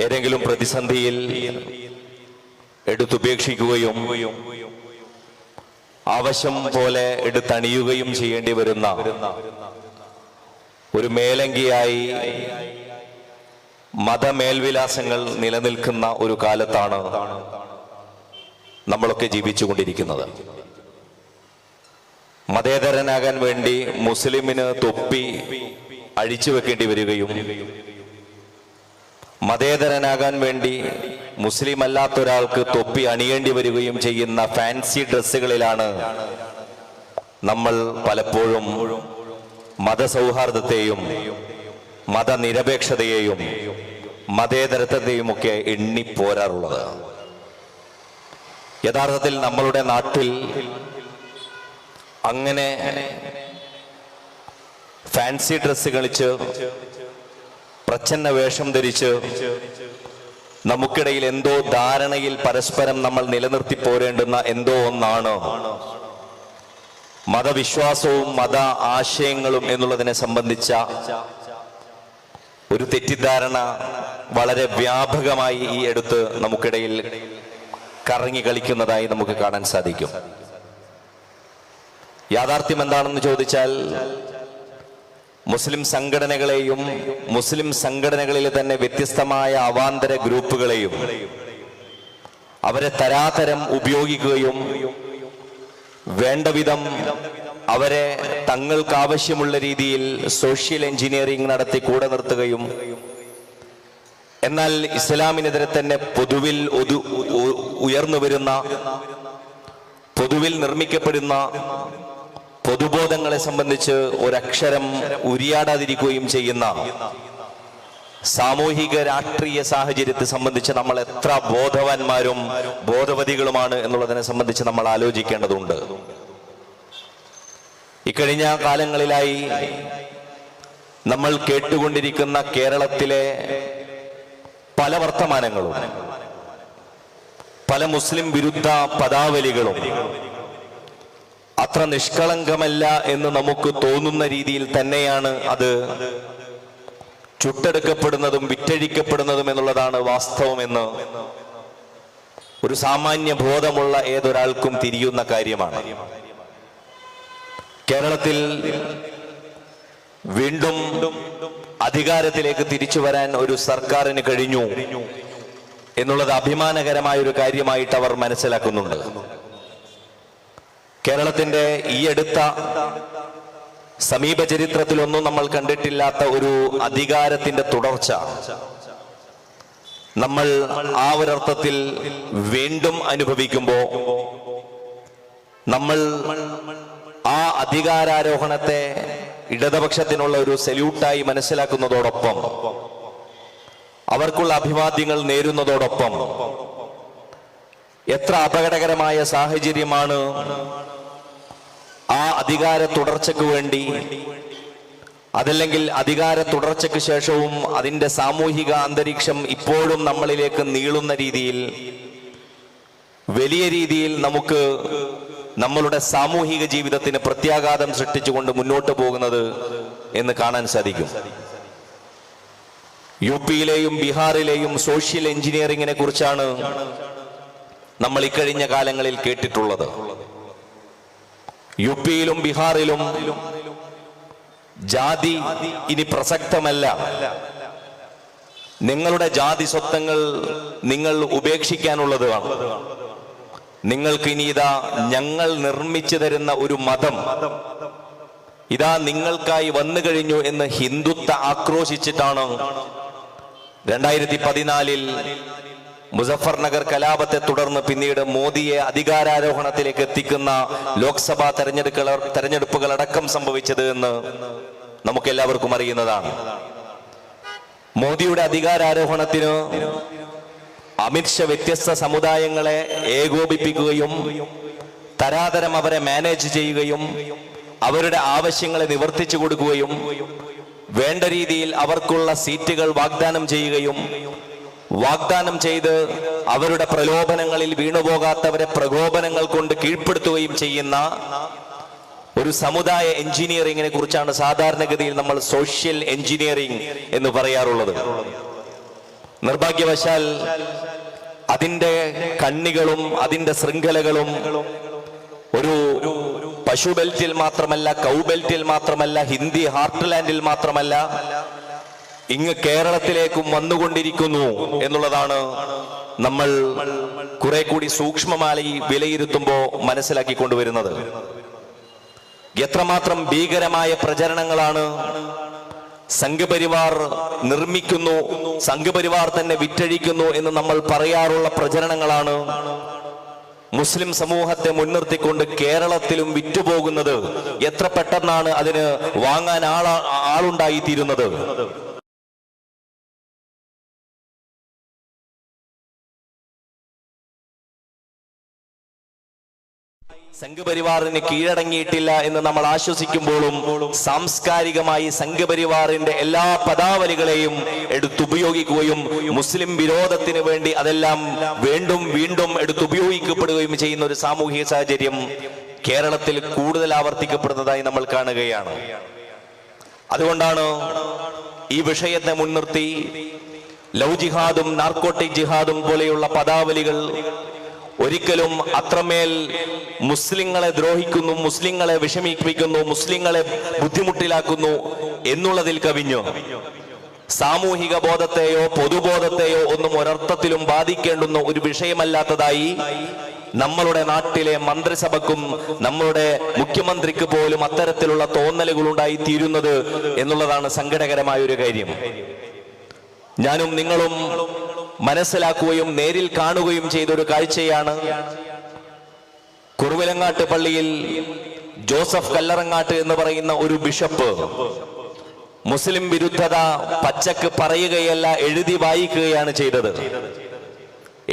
ഏതെങ്കിലും പ്രതിസന്ധിയിൽ എടുത്തുപേക്ഷിക്കുകയും ആവശ്യം പോലെ എടുത്തണിയുകയും ചെയ്യേണ്ടി വരുന്ന ഒരു മേലങ്കിയായി മതമേൽവിലാസങ്ങൾ നിലനിൽക്കുന്ന ഒരു കാലത്താണ് നമ്മളൊക്കെ ജീവിച്ചുകൊണ്ടിരിക്കുന്നത്. മതേതരനാകാൻ വേണ്ടി മുസ്ലിമിന് തൊപ്പി അഴിച്ചു വെക്കേണ്ടി വരികയും മതേതരനാകാൻ വേണ്ടി മുസ്ലിം അല്ലാത്ത ഒരാൾക്ക് തൊപ്പി അണിയേണ്ടി വരികയും ചെയ്യുന്ന ഫാൻസി ഡ്രസ്സുകളിലാണ് നമ്മൾ പലപ്പോഴും മതസൗഹാർദ്ദത്തെയും മതനിരപേക്ഷതയെയും മതേതരത്വത്തെയും ഒക്കെ എണ്ണിപ്പോരാറുള്ളത്. യഥാർത്ഥത്തിൽ നമ്മളുടെ നാട്ടിൽ അങ്ങനെ ഫാൻസി ഡ്രസ്സ് കളിച്ച് പ്രച്ഛന്ന വേഷം ധരിച്ച് നമുക്കിടയിൽ എന്തോ ധാരണയിൽ പരസ്പരം നമ്മൾ നിലനിർത്തി പോരേണ്ടുന്ന എന്തോ ഒന്നാണ് മതവിശ്വാസവും മത ആശയങ്ങളും എന്നുള്ളതിനെ സംബന്ധിച്ച ഒരു തെറ്റിദ്ധാരണ വളരെ വ്യാപകമായി ഈ അടുത്ത് നമുക്കിടയിൽ കറങ്ങി കളിക്കുന്നതായി നമുക്ക് കാണാൻ സാധിക്കും. യാഥാർത്ഥ്യം എന്താണെന്ന് ചോദിച്ചാൽ മുസ്ലിം സംഘടനകളെയും മുസ്ലിം സംഘടനകളിലെ തന്നെ വ്യത്യസ്തമായ അവാന്തര ഗ്രൂപ്പുകളെയും അവരെ തരാതരം ഉപയോഗിക്കുകയും വേണ്ടവിധം അവരെ തങ്ങൾക്ക് ആവശ്യമുള്ള രീതിയിൽ സോഷ്യൽ എഞ്ചിനീയറിംഗ് നടത്തി കൂടെ നിർത്തുകയും എന്നാൽ ഇസ്ലാമിനെതിരെ തന്നെ പൊതുവിൽ ഉയർന്നു വരുന്ന പൊതുവിൽ നിർമ്മിക്കപ്പെടുന്ന പൊതുബോധങ്ങളെ സംബന്ധിച്ച് ഒരക്ഷരം ഉരിയാടാതിരിക്കുകയും ചെയ്യുന്ന സാമൂഹിക രാഷ്ട്രീയ സാഹചര്യത്തെ സംബന്ധിച്ച് നമ്മൾ എത്ര ബോധവാന്മാരും ബോധവതികളുമാണ് എന്നുള്ളതിനെ സംബന്ധിച്ച് നമ്മൾ ആലോചിക്കേണ്ടതുണ്ട്. ഇക്കഴിഞ്ഞ കാലങ്ങളിലായി നമ്മൾ കേട്ടുകൊണ്ടിരിക്കുന്ന കേരളത്തിലെ പല വർത്തമാനങ്ങളും പല മുസ്ലിം വിരുദ്ധ പദാവലികളും അത്ര നിഷ്കളങ്കമല്ല എന്ന് നമുക്ക് തോന്നുന്ന രീതിയിൽ തന്നെയാണ് അത് ചുട്ടെടുക്കപ്പെടുന്നതും വിറ്റഴിക്കപ്പെടുന്നതും എന്നുള്ളതാണ് വാസ്തവമെന്ന് ഒരു സാമാന്യ ബോധമുള്ള ഏതൊരാൾക്കും തിരിയുന്ന കാര്യമാണ്. കേരളത്തിൽ വീണ്ടും അധികാരത്തിലേക്ക് തിരിച്ചു വരാൻ ഒരു സർക്കാരിന് കഴിഞ്ഞു എന്നുള്ളത് അഭിമാനകരമായ ഒരു കാര്യമായിട്ട് അവർ മനസ്സിലാക്കുന്നുണ്ട്. കേരളത്തിന്റെ ഈ അടുത്ത സമീപ ചരിത്രത്തിലൊന്നും നമ്മൾ കണ്ടിട്ടില്ലാത്ത ഒരു അധികാരത്തിന്റെ തുടർച്ച നമ്മൾ ആ ഒരർത്ഥത്തിൽ വീണ്ടും അനുഭവിക്കുമ്പോൾ നമ്മൾ ആ അധികാരാരോഹണത്തെ ഇടതുപക്ഷത്തിനുള്ള ഒരു സല്യൂട്ടായി മനസ്സിലാക്കുന്നതോടൊപ്പം അവർക്കുള്ള അഭിവാദ്യങ്ങൾ നേരുന്നതോടൊപ്പം എത്ര അപകടകരമായ സാഹചര്യമാണ് ആ അധികാര തുടർച്ചയ്ക്ക് വേണ്ടി അതല്ലെങ്കിൽ അധികാര തുടർച്ചയ്ക്ക് ശേഷവും അതിൻ്റെ സാമൂഹിക അന്തരീക്ഷം ഇപ്പോഴും നമ്മളിലേക്ക് നീളുന്ന രീതിയിൽ വലിയ രീതിയിൽ നമുക്ക് നമ്മളുടെ സാമൂഹിക ജീവിതത്തിന് പ്രത്യാഘാതം സൃഷ്ടിച്ചുകൊണ്ട് മുന്നോട്ട് പോകുന്നത് എന്ന് കാണാൻ സാധിക്കും. യു പിയിലെയും ബീഹാറിലെയും സോഷ്യൽ എഞ്ചിനീയറിംഗിനെ കുറിച്ചാണ് നമ്മൾ ഇക്കഴിഞ്ഞ കാലങ്ങളിൽ കേട്ടിട്ടുള്ളത്. യു പിയിലും ബീഹാറിലും ജാതി ഇനി പ്രസക്തമല്ല, നിങ്ങളുടെ ജാതി സ്വത്തങ്ങൾ നിങ്ങൾ ഉപേക്ഷിക്കാനുള്ളതാണ്, നിങ്ങൾക്ക് ഇനി ഇതാ ഞങ്ങൾ നിർമ്മിച്ചു തരുന്ന ഒരു മതം ഇതാ നിങ്ങൾക്കായി വന്നു കഴിഞ്ഞു എന്ന് ഹിന്ദുത്വ ആക്രോശിച്ചിട്ടാണ് 2014 മുസഫർ നഗർ കലാപത്തെ തുടർന്ന് പിന്നീട് മോദിയെ അധികാരാരോഹണത്തിലേക്ക് എത്തിക്കുന്ന ലോക്സഭാ തെരഞ്ഞെടുപ്പുകളടക്കം സംഭവിച്ചത് എന്ന് നമുക്കെല്ലാവർക്കും അറിയുന്നതാണ്. മോദിയുടെ അധികാരാരോഹണത്തിന് അമിത്ഷാ വ്യത്യസ്ത സമുദായങ്ങളെ ഏകോപിപ്പിക്കുകയും തരാതരം അവരെ മാനേജ് ചെയ്യുകയും അവരുടെ ആവശ്യങ്ങളെ നിവർത്തിച്ചു കൊടുക്കുകയും വേണ്ട രീതിയിൽ അവർക്കുള്ള സീറ്റുകൾ വാഗ്ദാനം ചെയ്യുകയും വാഗ്ദാനം ചെയ്ത് അവരുടെ പ്രലോഭനങ്ങളിൽ വീണുപോകാത്തവരെ പ്രകോപനങ്ങൾ കൊണ്ട് കീഴ്പ്പെടുത്തുകയും ചെയ്യുന്ന ഒരു സമുദായ എഞ്ചിനീയറിംഗിനെ കുറിച്ചാണ് സാധാരണഗതിയിൽ നമ്മൾ സോഷ്യൽ എഞ്ചിനീയറിംഗ് എന്ന് പറയാറുള്ളത്. നിർഭാഗ്യവശാൽ അതിന്റെ കണ്ണികളും അതിന്റെ ശൃംഖലകളും ഒരു പശു ബെൽറ്റിൽ മാത്രമല്ല, കൗ ബെൽറ്റിൽ മാത്രമല്ല, ഹിന്ദി ഹാർട്ട്ലാൻഡിൽ മാത്രമല്ല, ഇങ്ങ് കേരളത്തിലേക്കും വന്നുകൊണ്ടിരിക്കുന്നു എന്നുള്ളതാണ് നമ്മൾ കുറെ കൂടി സൂക്ഷ്മമായി വിലയിരുത്തുമ്പോൾ മനസ്സിലാക്കിക്കൊണ്ടുവരുന്നത്. എത്രമാത്രം ഭീകരമായ പ്രചരണങ്ങളാണ് സംഘപരിവാർ നിർമ്മിക്കുന്നു, സംഘപരിവാർ തന്നെ വിറ്റഴിക്കുന്നു എന്ന് നമ്മൾ പറയാറുള്ള പ്രചരണങ്ങളാണ് മുസ്ലിം സമൂഹത്തെ മുൻനിർത്തിക്കൊണ്ട് കേരളത്തിലും വിറ്റുപോകുന്നത്. എത്ര പെട്ടെന്നാണ് അതിന് വാങ്ങാൻ ആളുണ്ടായിത്തീരുന്നത്. സംഘപരിവാറിന് കീഴടങ്ങിയിട്ടില്ല എന്ന് നമ്മൾ ആശ്വസിക്കുമ്പോഴും സാംസ്കാരികമായി സംഘപരിവാറിന്റെ എല്ലാ പദാവലികളെയും എടുത്തുപയോഗിക്കുകയും മുസ്ലിം വിരോധത്തിന് വേണ്ടി അതെല്ലാം വീണ്ടും വീണ്ടും എടുത്തുപയോഗിക്കപ്പെടുകയും ചെയ്യുന്ന ഒരു സാമൂഹിക സാഹചര്യം കേരളത്തിൽ കൂടുതൽ ആവർത്തിക്കപ്പെടുന്നതായി നമ്മൾ കാണുകയാണ്. അതുകൊണ്ടാണ് ഈ വിഷയത്തെ മുൻനിർത്തി ലവ് ജിഹാദും നാർക്കോട്ടിക് ജിഹാദും പോലെയുള്ള പദാവലികൾ ഒരിക്കലും അത്രമേൽ മുസ്ലിങ്ങളെ ദ്രോഹിക്കുന്നു, മുസ്ലിങ്ങളെ വിഷമിപ്പിക്കുന്നു, മുസ്ലിങ്ങളെ ബുദ്ധിമുട്ടിലാക്കുന്നു എന്നുള്ളതിൽ കവിഞ്ഞു സാമൂഹിക ബോധത്തെയോ പൊതുബോധത്തെയോ ഒന്നും ഒരർത്ഥത്തിലും ബാധിക്കേണ്ടുന്ന ഒരു വിഷയമല്ലാത്തതായി നമ്മളുടെ നാട്ടിലെ മന്ത്രിസഭക്കും നമ്മളുടെ മുഖ്യമന്ത്രിക്ക് പോലും അത്തരത്തിലുള്ള തോന്നലുകൾ ഉണ്ടായി തീരുന്നത് എന്നുള്ളതാണ് സങ്കടകരമായ ഒരു കാര്യം. ഞാനും നിങ്ങളും മനസ്സിലാക്കുകയും നേരിൽ കാണുകയും ചെയ്തൊരു കാഴ്ചയാണ് കുറുവിലങ്ങാട്ട് പള്ളിയിൽ ജോസഫ് കല്ലറങ്ങാട്ട് എന്ന് പറയുന്ന ഒരു ബിഷപ്പ് മുസ്ലിം വിരുദ്ധത പച്ചക്ക് പറയുകയല്ല, എഴുതി വായിക്കുകയാണ് ചെയ്തത്.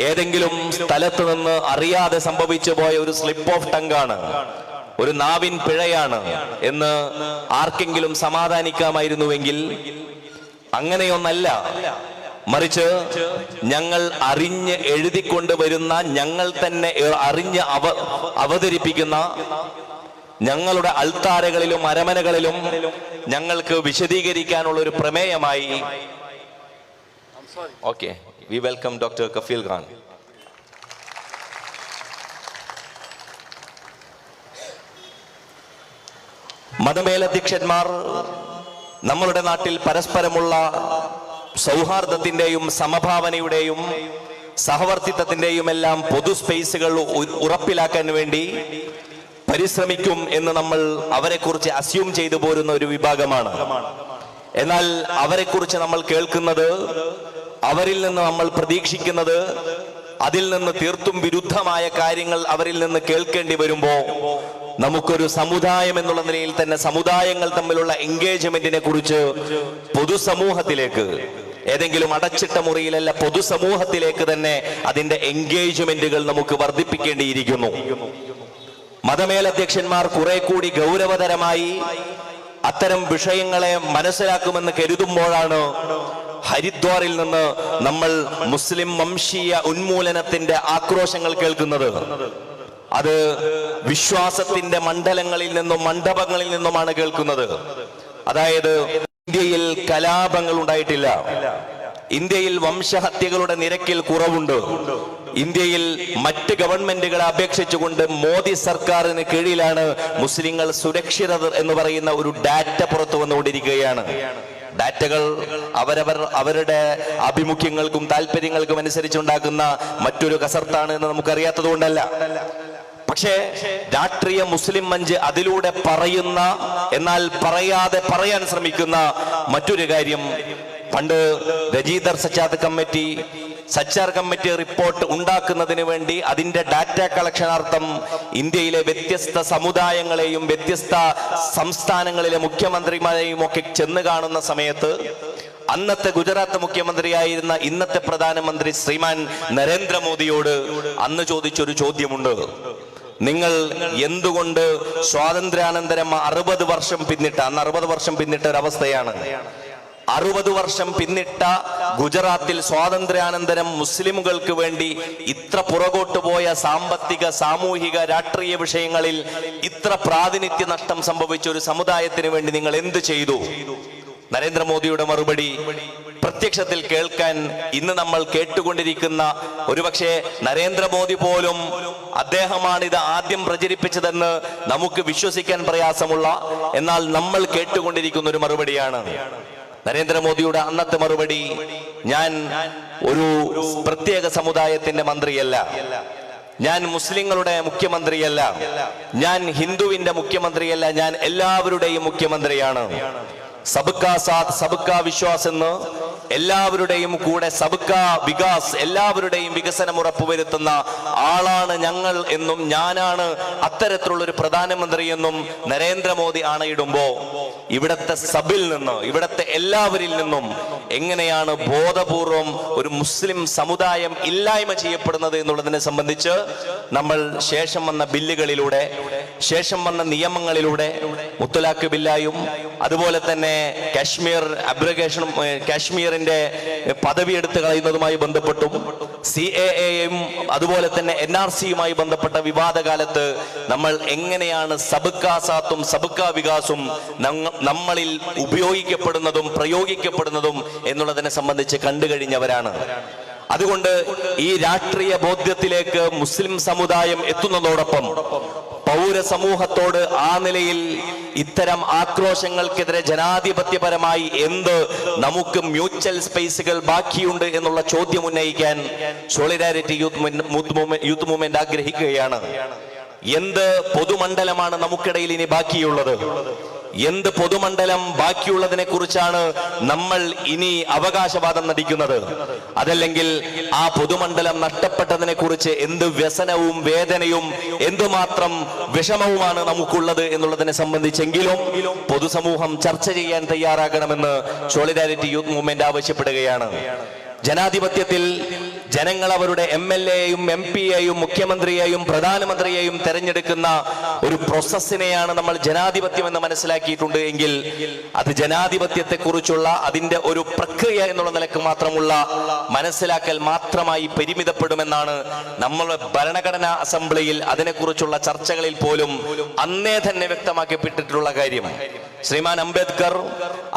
ഏതെങ്കിലും സ്ഥലത്ത് നിന്ന് അറിയാതെ സംഭവിച്ചു പോയ ഒരു സ്ലിപ്പ് ഓഫ് ടങ്കാണ്, ഒരു നാവിൻ പിഴയാണ് എന്ന് ആർക്കെങ്കിലും സമാധാനിക്കാമായിരുന്നുവെങ്കിൽ അങ്ങനെയൊന്നല്ല. മറിച്ച് ഞങ്ങൾ അറിഞ്ഞ് എഴുതിക്കൊണ്ടുവരുന്ന, ഞങ്ങൾ തന്നെ അറിഞ്ഞ് അവതരിപ്പിക്കുന്ന ഞങ്ങളുടെ അൾത്താരകളിലും അരമനകളിലും ഞങ്ങൾക്ക് വിശദീകരിക്കാനുള്ള ഒരു പ്രമേയമായി. ഓക്കെ, വി വെൽക്കം ഡോക്ടർ കഫീൽ ഖാൻ. മതമേലധ്യക്ഷന്മാർ നമ്മളുടെ നാട്ടിൽ പരസ്പരമുള്ള സൗഹാർദ്ദത്തിന്റെയും സമഭാവനയുടെയും സഹവർത്തിത്വത്തിന്റെയും എല്ലാം പൊതു സ്പേസുകൾ ഉറപ്പിലാക്കാൻ വേണ്ടി പരിശ്രമിക്കും എന്ന് നമ്മൾ അവരെക്കുറിച്ച് അസ്യൂം ചെയ്തു പോരുന്ന ഒരു വിഭാഗമാണ്. എന്നാൽ അവരെക്കുറിച്ച് നമ്മൾ കേൾക്കുന്നത്, അവരിൽ നിന്ന് നമ്മൾ പ്രതീക്ഷിക്കുന്നത്, അതിൽ നിന്ന് തീർത്തും വിരുദ്ധമായ കാര്യങ്ങൾ അവരിൽ നിന്ന് കേൾക്കേണ്ടി വരുമ്പോ നമുക്കൊരു സമുദായം എന്നുള്ള നിലയിൽ തന്നെ സമുദായങ്ങൾ തമ്മിലുള്ള എൻഗേജ്മെന്റിനെ കുറിച്ച് പൊതുസമൂഹത്തിലേക്ക്, ഏതെങ്കിലും അടച്ചിട്ട മുറിയിലല്ല, പൊതുസമൂഹത്തിലേക്ക് തന്നെ അതിന്റെ എൻഗേജ്മെന്റുകൾ നമുക്ക് വർദ്ധിപ്പിക്കേണ്ടിയിരിക്കുന്നു. മതമേലധ്യക്ഷന്മാർ കുറെ കൂടി ഗൗരവതരമായി അത്തരം വിഷയങ്ങളെ മനസ്സിലാക്കുമെന്ന് കരുതുമ്പോഴാണ് ഹരിദ്വാറിൽ നിന്ന് നമ്മൾ മുസ്ലിം വംശീയ ഉന്മൂലനത്തിന്റെ ആക്രോശങ്ങൾ കേൾക്കുന്നത്. അത് വിശ്വാസത്തിന്റെ മണ്ഡലങ്ങളിൽ നിന്നും മണ്ഡപങ്ങളിൽ നിന്നുമാണ് കേൾക്കുന്നത്. അതായത് ഇന്ത്യയിൽ കലാപങ്ങൾ ഉണ്ടായിട്ടില്ല, ഇന്ത്യയിൽ വംശഹത്യകളുടെ നിരക്കിൽ കുറവുണ്ട്, ഇന്ത്യയിൽ മറ്റ് ഗവൺമെന്റുകളെ അപേക്ഷിച്ചുകൊണ്ട് മോദി സർക്കാരിന് കീഴിലാണ് മുസ്ലിങ്ങൾ സുരക്ഷിതർ എന്ന് പറയുന്ന ഒരു ഡാറ്റ പുറത്തു വന്നുകൊണ്ടിരിക്കുകയാണ്. ഡാറ്റകൾ അവരുടെ ആഭിമുഖ്യങ്ങൾക്കും താല്പര്യങ്ങൾക്കും അനുസരിച്ചുണ്ടാക്കുന്ന മറ്റൊരു കസർത്താണ് എന്ന് നമുക്കറിയാത്തത് കൊണ്ടല്ല. പക്ഷേ രാഷ്ട്രീയ മുസ്ലിം മഞ്ച് അതിലൂടെ പറയുന്ന, എന്നാൽ പറയാതെ പറയാൻ ശ്രമിക്കുന്ന മറ്റൊരു കാര്യം, പണ്ട് രജീദർ സച്ചാർ കമ്മിറ്റി റിപ്പോർട്ട് ഉണ്ടാക്കുന്നതിന് വേണ്ടി അതിന്റെ ഡാറ്റ കളക്ഷനാർത്ഥം ഇന്ത്യയിലെ വ്യത്യസ്ത സമുദായങ്ങളെയും വ്യത്യസ്ത സംസ്ഥാനങ്ങളിലെ മുഖ്യമന്ത്രിമാരെയും ഒക്കെ ചെന്ന് കാണുന്ന സമയത്ത് അന്നത്തെ ഗുജറാത്ത് മുഖ്യമന്ത്രിയായിരുന്ന ഇന്നത്തെ പ്രധാനമന്ത്രി ശ്രീമാൻ നരേന്ദ്രമോദിയോട് അന്ന് ചോദിച്ചൊരു ചോദ്യമുണ്ട്. നിങ്ങൾ എന്തുകൊണ്ട് സ്വാതന്ത്ര്യാനന്തരം 60 വർഷം പിന്നിട്ട, അന്ന് 60 വർഷം പിന്നിട്ട ഒരവസ്ഥയാണ്, 60 വർഷം പിന്നിട്ട ഗുജറാത്തിൽ സ്വാതന്ത്ര്യാനന്തരം മുസ്ലിമുകൾക്ക് വേണ്ടി ഇത്ര പുറകോട്ട് പോയ സാമ്പത്തിക, സാമൂഹിക, രാഷ്ട്രീയ വിഷയങ്ങളിൽ ഇത്ര പ്രാതിനിധ്യ നഷ്ടം സംഭവിച്ച ഒരു സമുദായത്തിന് വേണ്ടി നിങ്ങൾ എന്ത് ചെയ്തു? നരേന്ദ്രമോദിയുടെ മറുപടി, പ്രത്യക്ഷത്തിൽ കേൾക്കാൻ ഇന്ന് നമ്മൾ കേട്ടുകൊണ്ടിരിക്കുന്ന, ഒരുപക്ഷെ നരേന്ദ്രമോദി പോലും അദ്ദേഹമാണ് ഇത് ആദ്യം പ്രചരിപ്പിച്ചതെന്ന് നമുക്ക് വിശ്വസിക്കാൻ പ്രയാസമുള്ള, എന്നാൽ നമ്മൾ കേട്ടുകൊണ്ടിരിക്കുന്ന ഒരു മറുപടിയാണ്. നരേന്ദ്രമോദിയുടെ അന്നത്തെ മറുപടി: ഞാൻ ഒരു പ്രത്യേക സമുദായത്തിന്റെ മന്ത്രിയല്ല, ഞാൻ മുസ്ലിങ്ങളുടെ മുഖ്യമന്ത്രിയല്ല, ഞാൻ ഹിന്ദുവിന്റെ മുഖ്യമന്ത്രിയല്ല, ഞാൻ എല്ലാവരുടെയും മുഖ്യമന്ത്രിയാണ്. സബ്കാ സാത്ത് സബ്കാ വിശ്വാസ് എന്ന്, എല്ലാവരുടെയും കൂടെ സബ്കാ വികാസ്, എല്ലാവരുടെയും വികസനം ഉറപ്പുവരുത്തുന്ന ആളാണ് ഞങ്ങൾ എന്നും ഞാനാണ് അത്തരത്തിലുള്ള ഒരു പ്രധാനമന്ത്രി എന്നും നരേന്ദ്രമോദി ആണയിടുമ്പോ ഇവിടത്തെ സബിൽ നിന്ന്, ഇവിടത്തെ എല്ലാവരിൽ നിന്നും എങ്ങനെയാണ് ബോധപൂർവം ഒരു മുസ്ലിം സമുദായം ഇല്ലായ്മ ചെയ്യപ്പെടുന്നത് എന്നുള്ളതിനെ സംബന്ധിച്ച് നമ്മൾ ശേഷം വന്ന ബില്ലുകളിലൂടെ, ശേഷം വന്ന നിയമങ്ങളിലൂടെ, മുത്തലാഖ് ബില്ലായും അതുപോലെ തന്നെ കാശ്മീർ അബ്രഗേഷനും, കാശ്മീരിന്റെ പദവി എടുത്തു കളയുന്നതുമായി ബന്ധപ്പെട്ടും, CAA-യും അതുപോലെ തന്നെ NRC-യുമായി ബന്ധപ്പെട്ട വിവാദ കാലത്ത് നമ്മൾ എങ്ങനെയാണ് സബ്കാ സാത്തും സബ്കാ വികാസും നമ്മളിൽ ഉപയോഗിക്കപ്പെടുന്നതും പ്രയോഗിക്കപ്പെടുന്നതും എന്നുള്ളതിനെ സംബന്ധിച്ച് കണ്ടു കഴിഞ്ഞവരാണ്. അതുകൊണ്ട് ഈ രാഷ്ട്രീയ ബോധ്യത്തിലേക്ക് മുസ്ലിം സമുദായം എത്തുന്നതോടൊപ്പം പൗരസമൂഹത്തോട് ആ നിലയിൽ ഇത്തരം ആക്രോശങ്ങൾക്കെതിരെ ജനാധിപത്യപരമായി എന്ത് നമുക്ക് മ്യൂച്വൽ സ്പേസുകൾ ബാക്കിയുണ്ട് എന്നുള്ള ചോദ്യം ഉന്നയിക്കാൻ സോളിഡാരിറ്റി യൂത്ത് മൂവ്മെന്റ് ആഗ്രഹിക്കുകയാണ്. എന്ത് പൊതുമണ്ഡലമാണ് നമുക്കിടയിൽ ഇനി ബാക്കിയുള്ളത്? എന്ത് പൊതുമണ്ഡലം ബാക്കിയുള്ളതിനെ കുറിച്ചാണ് നമ്മൾ ഇനി അവകാശവാദം നടിക്കുന്നത്? അതല്ലെങ്കിൽ ആ പൊതുമണ്ഡലം നഷ്ടപ്പെട്ടതിനെ കുറിച്ച് എന്ത് വ്യസനവും വേദനയും എന്തുമാത്രം വിഷമവുമാണ് നമുക്കുള്ളത് എന്നുള്ളതിനെ സംബന്ധിച്ചെങ്കിലും പൊതുസമൂഹം ചർച്ച ചെയ്യാൻ തയ്യാറാകണമെന്ന് സോളിഡാരിറ്റി യൂത്ത് മൂവ്മെന്റ് ആവശ്യപ്പെടുകയാണ്. ജനാധിപത്യത്തിൽ ജനങ്ങൾ അവരുടെ MLA-യും MP-യെയും മുഖ്യമന്ത്രിയെയും പ്രധാനമന്ത്രിയെയും തെരഞ്ഞെടുക്കുന്ന ഒരു പ്രോസസ്സിനെയാണ് നമ്മൾ ജനാധിപത്യം എന്ന് മനസ്സിലാക്കിയിട്ടുണ്ട് എങ്കിൽ അത് ജനാധിപത്യത്തെക്കുറിച്ചുള്ള അതിന്റെ ഒരു പ്രക്രിയ എന്നുള്ള നിലക്ക് മാത്രമുള്ള മനസ്സിലാക്കൽ മാത്രമായി പരിമിതപ്പെടുമെന്നാണ് നമ്മൾ ഭരണഘടനാ അസംബ്ലിയിൽ അതിനെക്കുറിച്ചുള്ള ചർച്ചകളിൽ പോലും അന്നേ തന്നെ വ്യക്തമാക്കപ്പെട്ടിട്ടുള്ള കാര്യം. ശ്രീമാൻ അംബേദ്കർ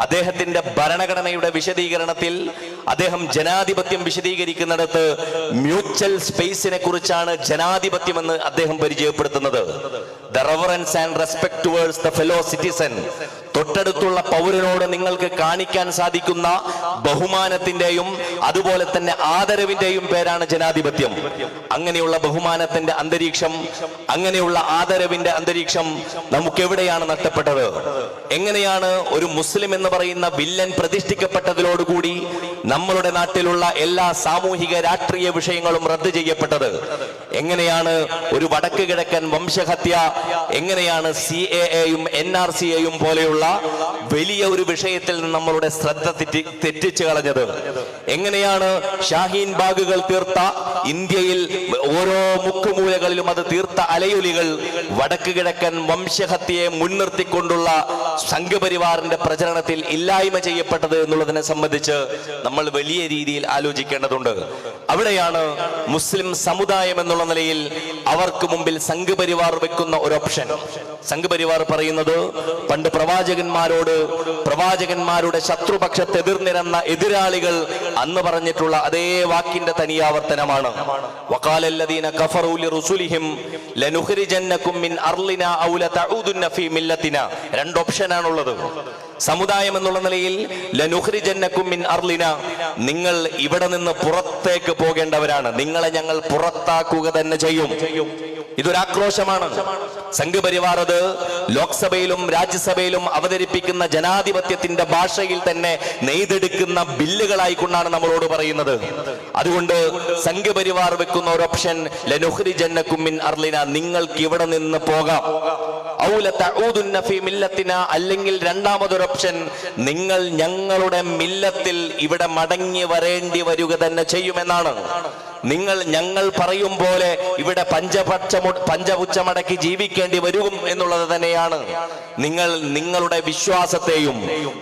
അദ്ദേഹത്തിന്റെ ഭരണഘടനയുടെ വിശദീകരണത്തിൽ അദ്ദേഹം ജനാധിപത്യം വിശദീകരിക്കുന്നിടത്ത് മ്യൂച്വൽ സ്പേസിനെ കുറിച്ചാണ് ജനാധിപത്യം എന്ന് അദ്ദേഹം പരിചയപ്പെടുത്തുന്നത്. The reverence and respect towards the fellow citizen. തൊട്ടടുത്തുള്ള പൗരനോട് നിങ്ങൾക്ക് കാണിക്കാൻ സാധിക്കുന്ന ബഹുമാനത്തിന്റെയും അതുപോലെ തന്നെ ആദരവിന്റെയും പേരാണ് ജനാധിപത്യം. അങ്ങനെയുള്ള ബഹുമാനത്തിന്റെ അന്തരീക്ഷം, അങ്ങനെയുള്ള ആദരവിന്റെ അന്തരീക്ഷം നമുക്ക് എവിടെയാണ് നഷ്ടപ്പെട്ടത്? എങ്ങനെയാണ് ഒരു മുസ്ലിം എന്ന് പറയുന്ന വില്ലൻ പ്രതിഷ്ഠിക്കപ്പെട്ടതിലോടുകൂടി നമ്മളുടെ നാട്ടിലുള്ള എല്ലാ സാമൂഹിക രാഷ്ട്രീയ വിഷയങ്ങളും റദ്ദ് ചെയ്യപ്പെട്ടത്? എങ്ങനെയാണ് ഒരു വടക്ക് കിഴക്കൻ വംശഹത്യ, എങ്ങനെയാണ് CAA-യും NRC-യെയും പോലെയുള്ള വലിയ ഒരു വിഷയത്തിൽ നിന്ന് നമ്മളുടെ ശ്രദ്ധ തെറ്റിച്ചു കളഞ്ഞത്? എങ്ങനെയാണ് ഷാഹീൻ ബാഗുകൾ തീർത്ത ഇന്ത്യയിൽ ഓരോ മുക്കുമൂലകളിലും അത് തീർത്ത അലയൊലികൾ വടക്ക് കിഴക്കൻ വംശഹത്യയെ മുൻനിർത്തിക്കൊണ്ടുള്ള സംഘപരിവാറിന്റെ പ്രചരണത്തിൽ ഇല്ലായ്മ ചെയ്യപ്പെട്ടത് എന്നുള്ളതിനെ സംബന്ധിച്ച് നമ്മൾ വലിയ രീതിയിൽ ആലോചിക്കേണ്ടതുണ്ട്. അവിടെയാണ് മുസ്ലിം സമുദായം എന്നുള്ള നിലയിൽ അവർക്ക് മുമ്പിൽ സംഘപരിവാർ വെക്കുന്ന ഒരു ഓപ്ഷൻ. സംഘപരിവാർ പറയുന്നത് പണ്ട് പ്രവാചകന്മാരുടെ ശത്രുപക്ഷത്തെ എതിർന്നിരുന്ന എതിരാളികൾ അന്ന് പറഞ്ഞിട്ടുള്ള അതേ വാക്കിന്റെ തനിയാവർത്തനമാണ്. വഖാലല്ലദീന കഫറൂ ലിറുസുലിഹിം ലനുഖ്രിജന്നകും മിൻ അർളിനാ ഔ ലതഊദുന്ന ഫീ മില്ലത്തിനാ. രണ്ട് ഓപ്ഷനാണുള്ളത്. സമുദായം എന്നുള്ള നിലയിൽ ലനുഖ്രിജന്നകും മിൻ അർളിനാ, നിങ്ങൾ ഇവിടെ നിന്ന് പുറത്തേക്ക് പോകേണ്ടവരാണ്, നിങ്ങളെ ഞങ്ങൾ പുറത്താക്കുക തന്നെ ചെയ്യും. ഇതൊരാക്രോശമാണ്. സംഘപരിവാർ അത് ലോക്സഭയിലും രാജ്യസഭയിലും അവതരിപ്പിക്കുന്ന ജനാധിപത്യത്തിന്റെ ഭാഷയിൽ തന്നെ നെയ്തെടുക്കുന്ന ബില്ലുകളായിക്കൊണ്ടാണ് നമ്മളോട് പറയുന്നത്. അതുകൊണ്ട് സംഘപരിവാർ വെക്കുന്ന ഒരു ഓപ്ഷൻ ലനുഖ്രിജന്നകും മിൻ അർളിനാ, നിങ്ങൾക്ക് ഇവിടെ നിന്ന് പോകാം. ഔ ലതഊദുന്ന ഫീ മില്ലത്തിനാ, അല്ലെങ്കിൽ രണ്ടാമതൊരു ഓപ്ഷൻ, നിങ്ങൾ ഞങ്ങളുടെ മില്ലത്തിൽ ഇവിടെ മടങ്ങി വരേണ്ടി വരിക തന്നെ ചെയ്യുമെന്നാണ്. നിങ്ങൾ ഞങ്ങൾ പറയും പോലെ ഇവിടെ പഞ്ചപുച്ഛമടക്കി ജീവിക്കേണ്ടി വരും എന്നുള്ളത് തന്നെയാണ്. നിങ്ങൾ നിങ്ങളുടെ വിശ്വാസത്തെയും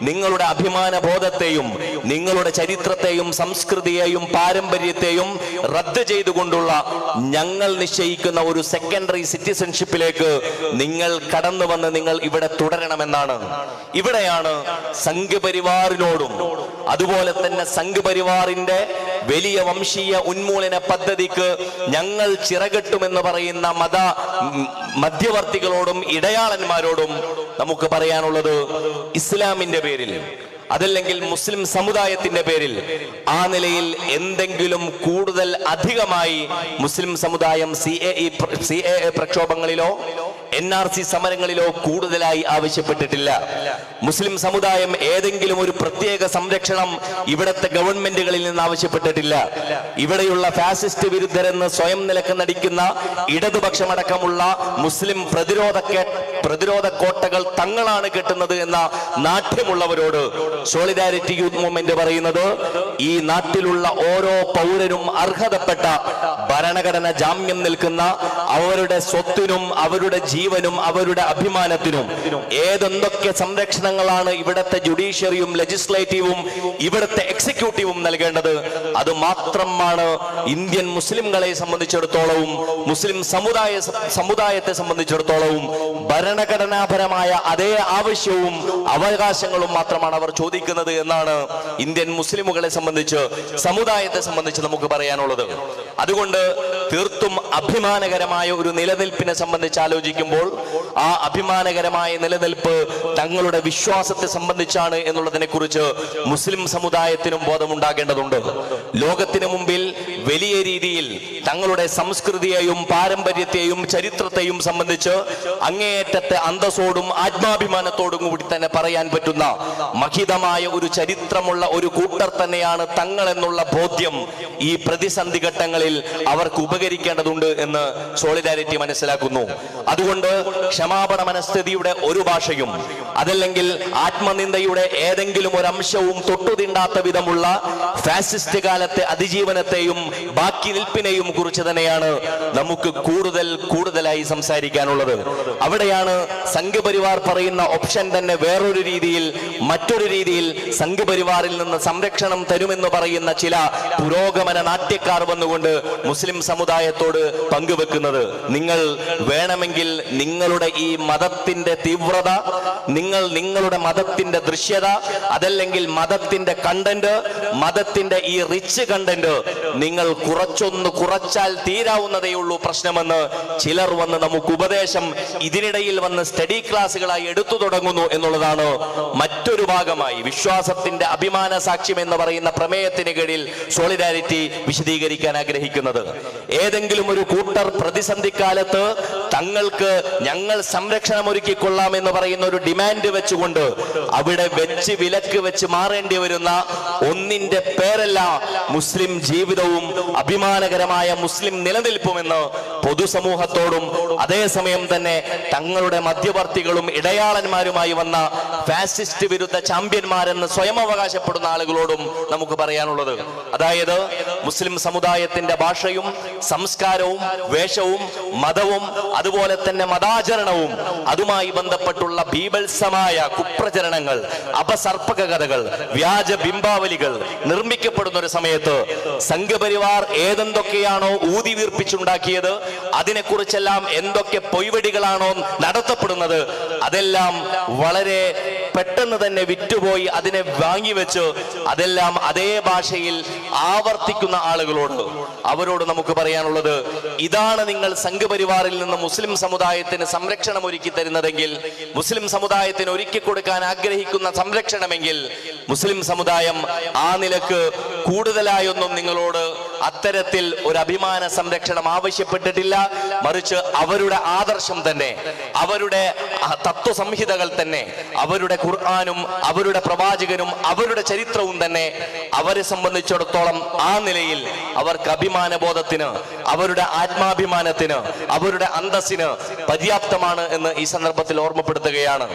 നിങ്ങളുടെ അഭിമാന ബോധത്തെയും നിങ്ങളുടെ ചരിത്രത്തെയും സംസ്കൃതിയെയും പാരമ്പര്യത്തെയും റദ്ദ് ചെയ്തുകൊണ്ടുള്ള ഞങ്ങൾ നിശ്ചയിക്കുന്ന ഒരു സെക്കൻഡറി സിറ്റിസൺഷിപ്പിലേക്ക് നിങ്ങൾ കടന്നു വന്ന് നിങ്ങൾ ഇവിടെ തുടരണമെന്നാണ്. ഇവിടെയാണ് സംഘപരിവാറിനോടും അതുപോലെ തന്നെ സംഘ് പരിവാറിന്റെ വലിയ വംശീയ ഉന്മൂലന പദ്ധതിക്ക് ഞങ്ങൾ ചിറകെട്ടുമെന്ന് പറയുന്ന മധ്യവർത്തികളോടും ഇടയാളന്മാരോടും നമുക്ക് പറയാനുള്ളത്, ഇസ്ലാമിന്റെ പേരിൽ അതല്ലെങ്കിൽ മുസ്ലിം സമുദായത്തിന്റെ പേരിൽ ആ നിലയിൽ എന്തെങ്കിലും കൂടുതൽ അധികമായി മുസ്ലിം സമുദായം CAA പ്രക്ഷോഭങ്ങളിലോ NRC സമരങ്ങളിലോ കൂടുതലായി ആവശ്യപ്പെട്ടിട്ടില്ല. മുസ്ലിം സമുദായം ഏതെങ്കിലും ഒരു പ്രത്യേക സംരക്ഷണം ഇവിടത്തെ ഗവൺമെന്റുകളിൽ നിന്ന് ആവശ്യപ്പെട്ടിട്ടില്ല. ഇവിടെയുള്ള ഫാസിസ്റ്റ് വിരുദ്ധരെന്ന് സ്വയം നിലക്ക് നടിക്കുന്ന ഇടതുപക്ഷമടക്കമുള്ള മുസ്ലിം പ്രതിരോധ കോട്ടകൾ തങ്ങളാണ് കെട്ടുന്നത് എന്ന നാട്യമുള്ളവരോട് സോളിഡാരിറ്റി യൂത്ത് മൂവ്മെന്റ് പറയുന്നത്, ഈ നാട്ടിലുള്ള ഓരോ പൗരനും അർഹതപ്പെട്ട ഭരണഘടന ജാമ്യം നിൽക്കുന്ന അവരുടെ സ്വത്തിനും അവരുടെ ജീവനും അവരുടെ അഭിമാനത്തിനും ഏതെന്തൊക്കെ സംരക്ഷണങ്ങളാണ് ഇവിടത്തെ ജുഡീഷ്യറിയും ലെജിസ്ലേറ്റീവും ഇവിടത്തെ എക്സിക്യൂട്ടീവും നൽകേണ്ടത്, അത് മാത്രമാണ് ഇന്ത്യൻ മുസ്ലിംകളെ സംബന്ധിച്ചിടത്തോളവും മുസ്ലിം സമുദായത്തെ സംബന്ധിച്ചിടത്തോളവും ഭരണഘടനാപരമായ അതേ ആവശ്യവും അവകാശങ്ങളും മാത്രമാണ് അവർ ചോദിക്കുന്നത് എന്നാണ് ഇന്ത്യൻ മുസ്ലിമുകളെ സംബന്ധിച്ച്, സമുദായത്തെ സംബന്ധിച്ച് നമുക്ക് പറയാനുള്ളത്. അതുകൊണ്ട് തീർത്തും അഭിമാനകരമായ ഒരു നിലനിൽപ്പിനെ സംബന്ധിച്ച് ആലോചിക്കുമ്പോൾ ആ അഭിമാനകരമായ നിലനിൽപ്പ് തങ്ങളുടെ വിശ്വാസത്തെ സംബന്ധിച്ചാണ് എന്നുള്ളതിനെ കുറിച്ച് മുസ്ലിം സമുദായത്തിനും ബോധമുണ്ടാകേണ്ടതുണ്ട്. ലോകത്തിന് മുമ്പിൽ വലിയ രീതിയിൽ തങ്ങളുടെ സംസ്കൃതിയെയും പാരമ്പര്യത്തെയും ചരിത്രത്തെയും സംബന്ധിച്ച് അങ്ങേയറ്റത്തെ അന്തസ്സോടും ആത്മാഭിമാനത്തോടും കൂടി തന്നെ പറയാൻ പറ്റുന്ന മഹിതമായ ഒരു ചരിത്രമുള്ള ഒരു കൂട്ടർ തന്നെയാണ് തങ്ങൾ എന്നുള്ള ബോധ്യം ഈ പ്രതിസന്ധി ഘട്ടങ്ങളിൽ അവർക്ക് ഉപകരിക്കേണ്ടതുണ്ട് എന്ന് സോളിഡാരിറ്റി മനസ്സിലാക്കുന്നു. അതുകൊണ്ട് ക്ഷമാപണ മനസ്ഥിതിയുടെ ഒരു ഭാഷയും അതല്ലെങ്കിൽ ആത്മനിന്ദയുടെ ഏതെങ്കിലും ഒരു അംശവും തൊട്ടുതിണ്ടാത്ത വിധമുള്ള ഫാസിസ്റ്റ് കാലത്തെ അതിജീവനത്തെയും ബാക്കി നിൽപ്പിനെയും കുറിച്ച് തന്നെയാണ് നമുക്ക് കൂടുതലായി സംസാരിക്കാനുള്ളത്. അവിടെയാണ് സംഘപരിവാർ പറയുന്ന ഓപ്ഷൻ തന്നെ മറ്റൊരു രീതിയിൽ സംഘപരിവാറിൽ നിന്ന് സംരക്ഷണം തരുമെന്ന് പറയുന്ന ചില പുരോഗമന നാട്യക്കാർ വന്നുകൊണ്ട് മുസ്ലിം സമുദായത്തോട് പങ്കുവെക്കുന്നത്. നിങ്ങൾ വേണമെങ്കിൽ നിങ്ങളുടെ ഈ മതത്തിന്റെ തീവ്രത, നിങ്ങളുടെ മതത്തിന്റെ ദൃശ്യത, അതല്ലെങ്കിൽ മതത്തിന്റെ കണ്ടന്റ്, മതത്തിന്റെ ഈ റിച്ച് കണ്ടന്റ് നിങ്ങൾ കുറച്ചാൽ തീരാവുന്നതേ ഉള്ളൂ പ്രശ്നമെന്ന് ചിലർ വന്ന് നമുക്ക് ഉപദേശം ഇതിനിടയിൽ വന്ന് സ്റ്റഡി ക്ലാസ്സുകളായി എടുത്തു തുടങ്ങുന്നു എന്നുള്ളതാണ് മറ്റൊരു ഭാഗമായി വിശ്വാസത്തിന്റെ അഭിമാന സാക്ഷ്യം എന്ന് പറയുന്ന പ്രമേയത്തിന് കീഴിൽ സോളിഡാരിറ്റി വിശദീകരിക്കാൻ ആഗ്രഹിക്കുന്നത്. ഏതെങ്കിലും ഒരു കൂട്ടർ പ്രതിസന്ധി കാലത്ത് തങ്ങൾക്ക് ഞങ്ങൾ സംരക്ഷണം ഒരുക്കിക്കൊള്ളാം എന്ന് പറയുന്ന ഒരു ഡിമാൻഡ് വെച്ചുകൊണ്ട് അവിടെ വിലക്ക് വെച്ച് മാറേണ്ടി വരുന്ന ഒന്നിന്റെ പേരല്ല മുസ്ലിം ജീവിതവും അഭിമാനകരമായ മുസ്ലിം നിലനിൽപ്പുമെന്ന് പൊതുസമൂഹത്തോടും അതേസമയം തന്നെ തങ്ങളുടെ മധ്യവർത്തികളും ഇടയാളന്മാരുമായി വന്ന ഫാസിസ്റ്റ് വിരുദ്ധ ചാമ്പ്യന്മാരെന്ന് സ്വയം അവകാശപ്പെടുന്ന ആളുകളോടും നമുക്ക് പറയാനുള്ളത്. അതായത് മുസ്ലിം സമുദായത്തിന്റെ ഭാഷയും സംസ്കാരവും വേഷവും മതവും അതുപോലെ തന്നെ മതാചരണവും അതുമായി ബന്ധപ്പെട്ടുള്ള ബീഭത്സമായ കുപ്രചരണങ്ങൾ, അപസർപ്പക കഥകൾ, വ്യാജ ബിംബാവലികൾ നിർമ്മിക്കപ്പെടുന്ന ഒരു സമയത്ത് സംഘപരിവാർ ഏതെന്തൊക്കെയാണോ ഊതി വീർപ്പിച്ചുണ്ടാക്കിയത്, അതിനെക്കുറിച്ചെല്ലാം എന്തൊക്കെ പൊയ്വടികളാണോ നടത്തപ്പെടുന്നത്, അതെല്ലാം വളരെ പെട്ടെന്ന് തന്നെ വിറ്റുപോയി അതിനെ വാങ്ങിവെച്ച് അതെല്ലാം അതേ ഭാഷയിൽ ആവർത്തിക്കുന്ന അവരോട് നമുക്ക് പറയാനുള്ളത്, ഇതാണ് നിങ്ങൾ സംഘപരിവാറിൽ നിന്ന് മുസ്ലിം സമുദായത്തിന് സംരക്ഷണം ഒരുക്കി തരുന്നതെങ്കിൽ, മുസ്ലിം സമുദായത്തിന് ഒരുക്കി കൊടുക്കാൻ ആഗ്രഹിക്കുന്ന സംരക്ഷണമെങ്കിൽ മുസ്ലിം സമുദായം ആ നിലക്ക് കൂടുതലായൊന്നും നിങ്ങളോട് അത്തരത്തിൽ ഒരു അഭിമാന സംരക്ഷണം ആവശ്യപ്പെട്ടിട്ടില്ല. മറിച്ച് അവരുടെ ആദർശം തന്നെ, അവരുടെ തത്വസംഹിതകൾ തന്നെ, അവരുടെ ഖുർആനും അവരുടെ പ്രവാചകനും അവരുടെ ചരിത്രവും തന്നെ അവരെ സംബന്ധിച്ചിടത്തോളം ആ നിലയിൽ അവർക്ക് അഭിമാനബോധത്തിന്, അവരുടെ ആത്മാഭിമാനത്തിന്, അവരുടെ അന്തസ്സിന് പര്യാപ്തമാണ് എന്ന് ഈ സന്ദർഭത്തിൽ ഓർമ്മപ്പെടുത്തുകയാണ്.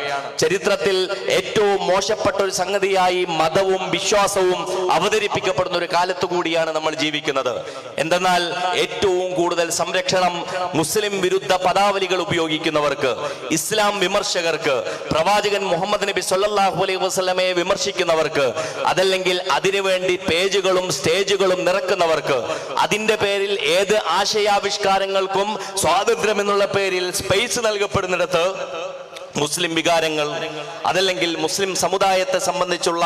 ചരിത്രത്തിൽ ഏറ്റവും മോശപ്പെട്ട ഒരു സംഗതിയായി മതവും വിശ്വാസവും അവതരിപ്പിക്കപ്പെടുന്ന ഒരു കാലത്തു കൂടിയാണ് നമ്മൾ ജീവിക്കുന്നത്. എന്തെന്നാൽ ഏറ്റവും കൂടുതൽ സംരക്ഷണം മുസ്ലിം വിരുദ്ധ പദാവലികൾ ഉപയോഗിക്കുന്നവർക്ക്, ഇസ്ലാം വിമർശകർക്ക്, പ്രവാചകൻ മുഹമ്മദ് നബി സല്ലല്ലാഹു അലൈഹി വസല്ലമയെ വിമർശിക്കുന്നവർക്ക്, അതല്ലെങ്കിൽ അതിനുവേണ്ടി പേജുകളും സ്റ്റേജുകളും നിറക്കുന്നവർക്ക്, അതിന്റെ പേരിൽ ഏത് ആശയാവിഷ്കാരങ്ങൾക്കും സ്വാതന്ത്ര്യം എന്നുള്ള പേരിൽ സ്പേസ് നൽകപ്പെടുന്നിടത്ത് മുസ്ലിം വികാരങ്ങൾ, അതല്ലെങ്കിൽ മുസ്ലിം സമുദായത്തെ സംബന്ധിച്ചുള്ള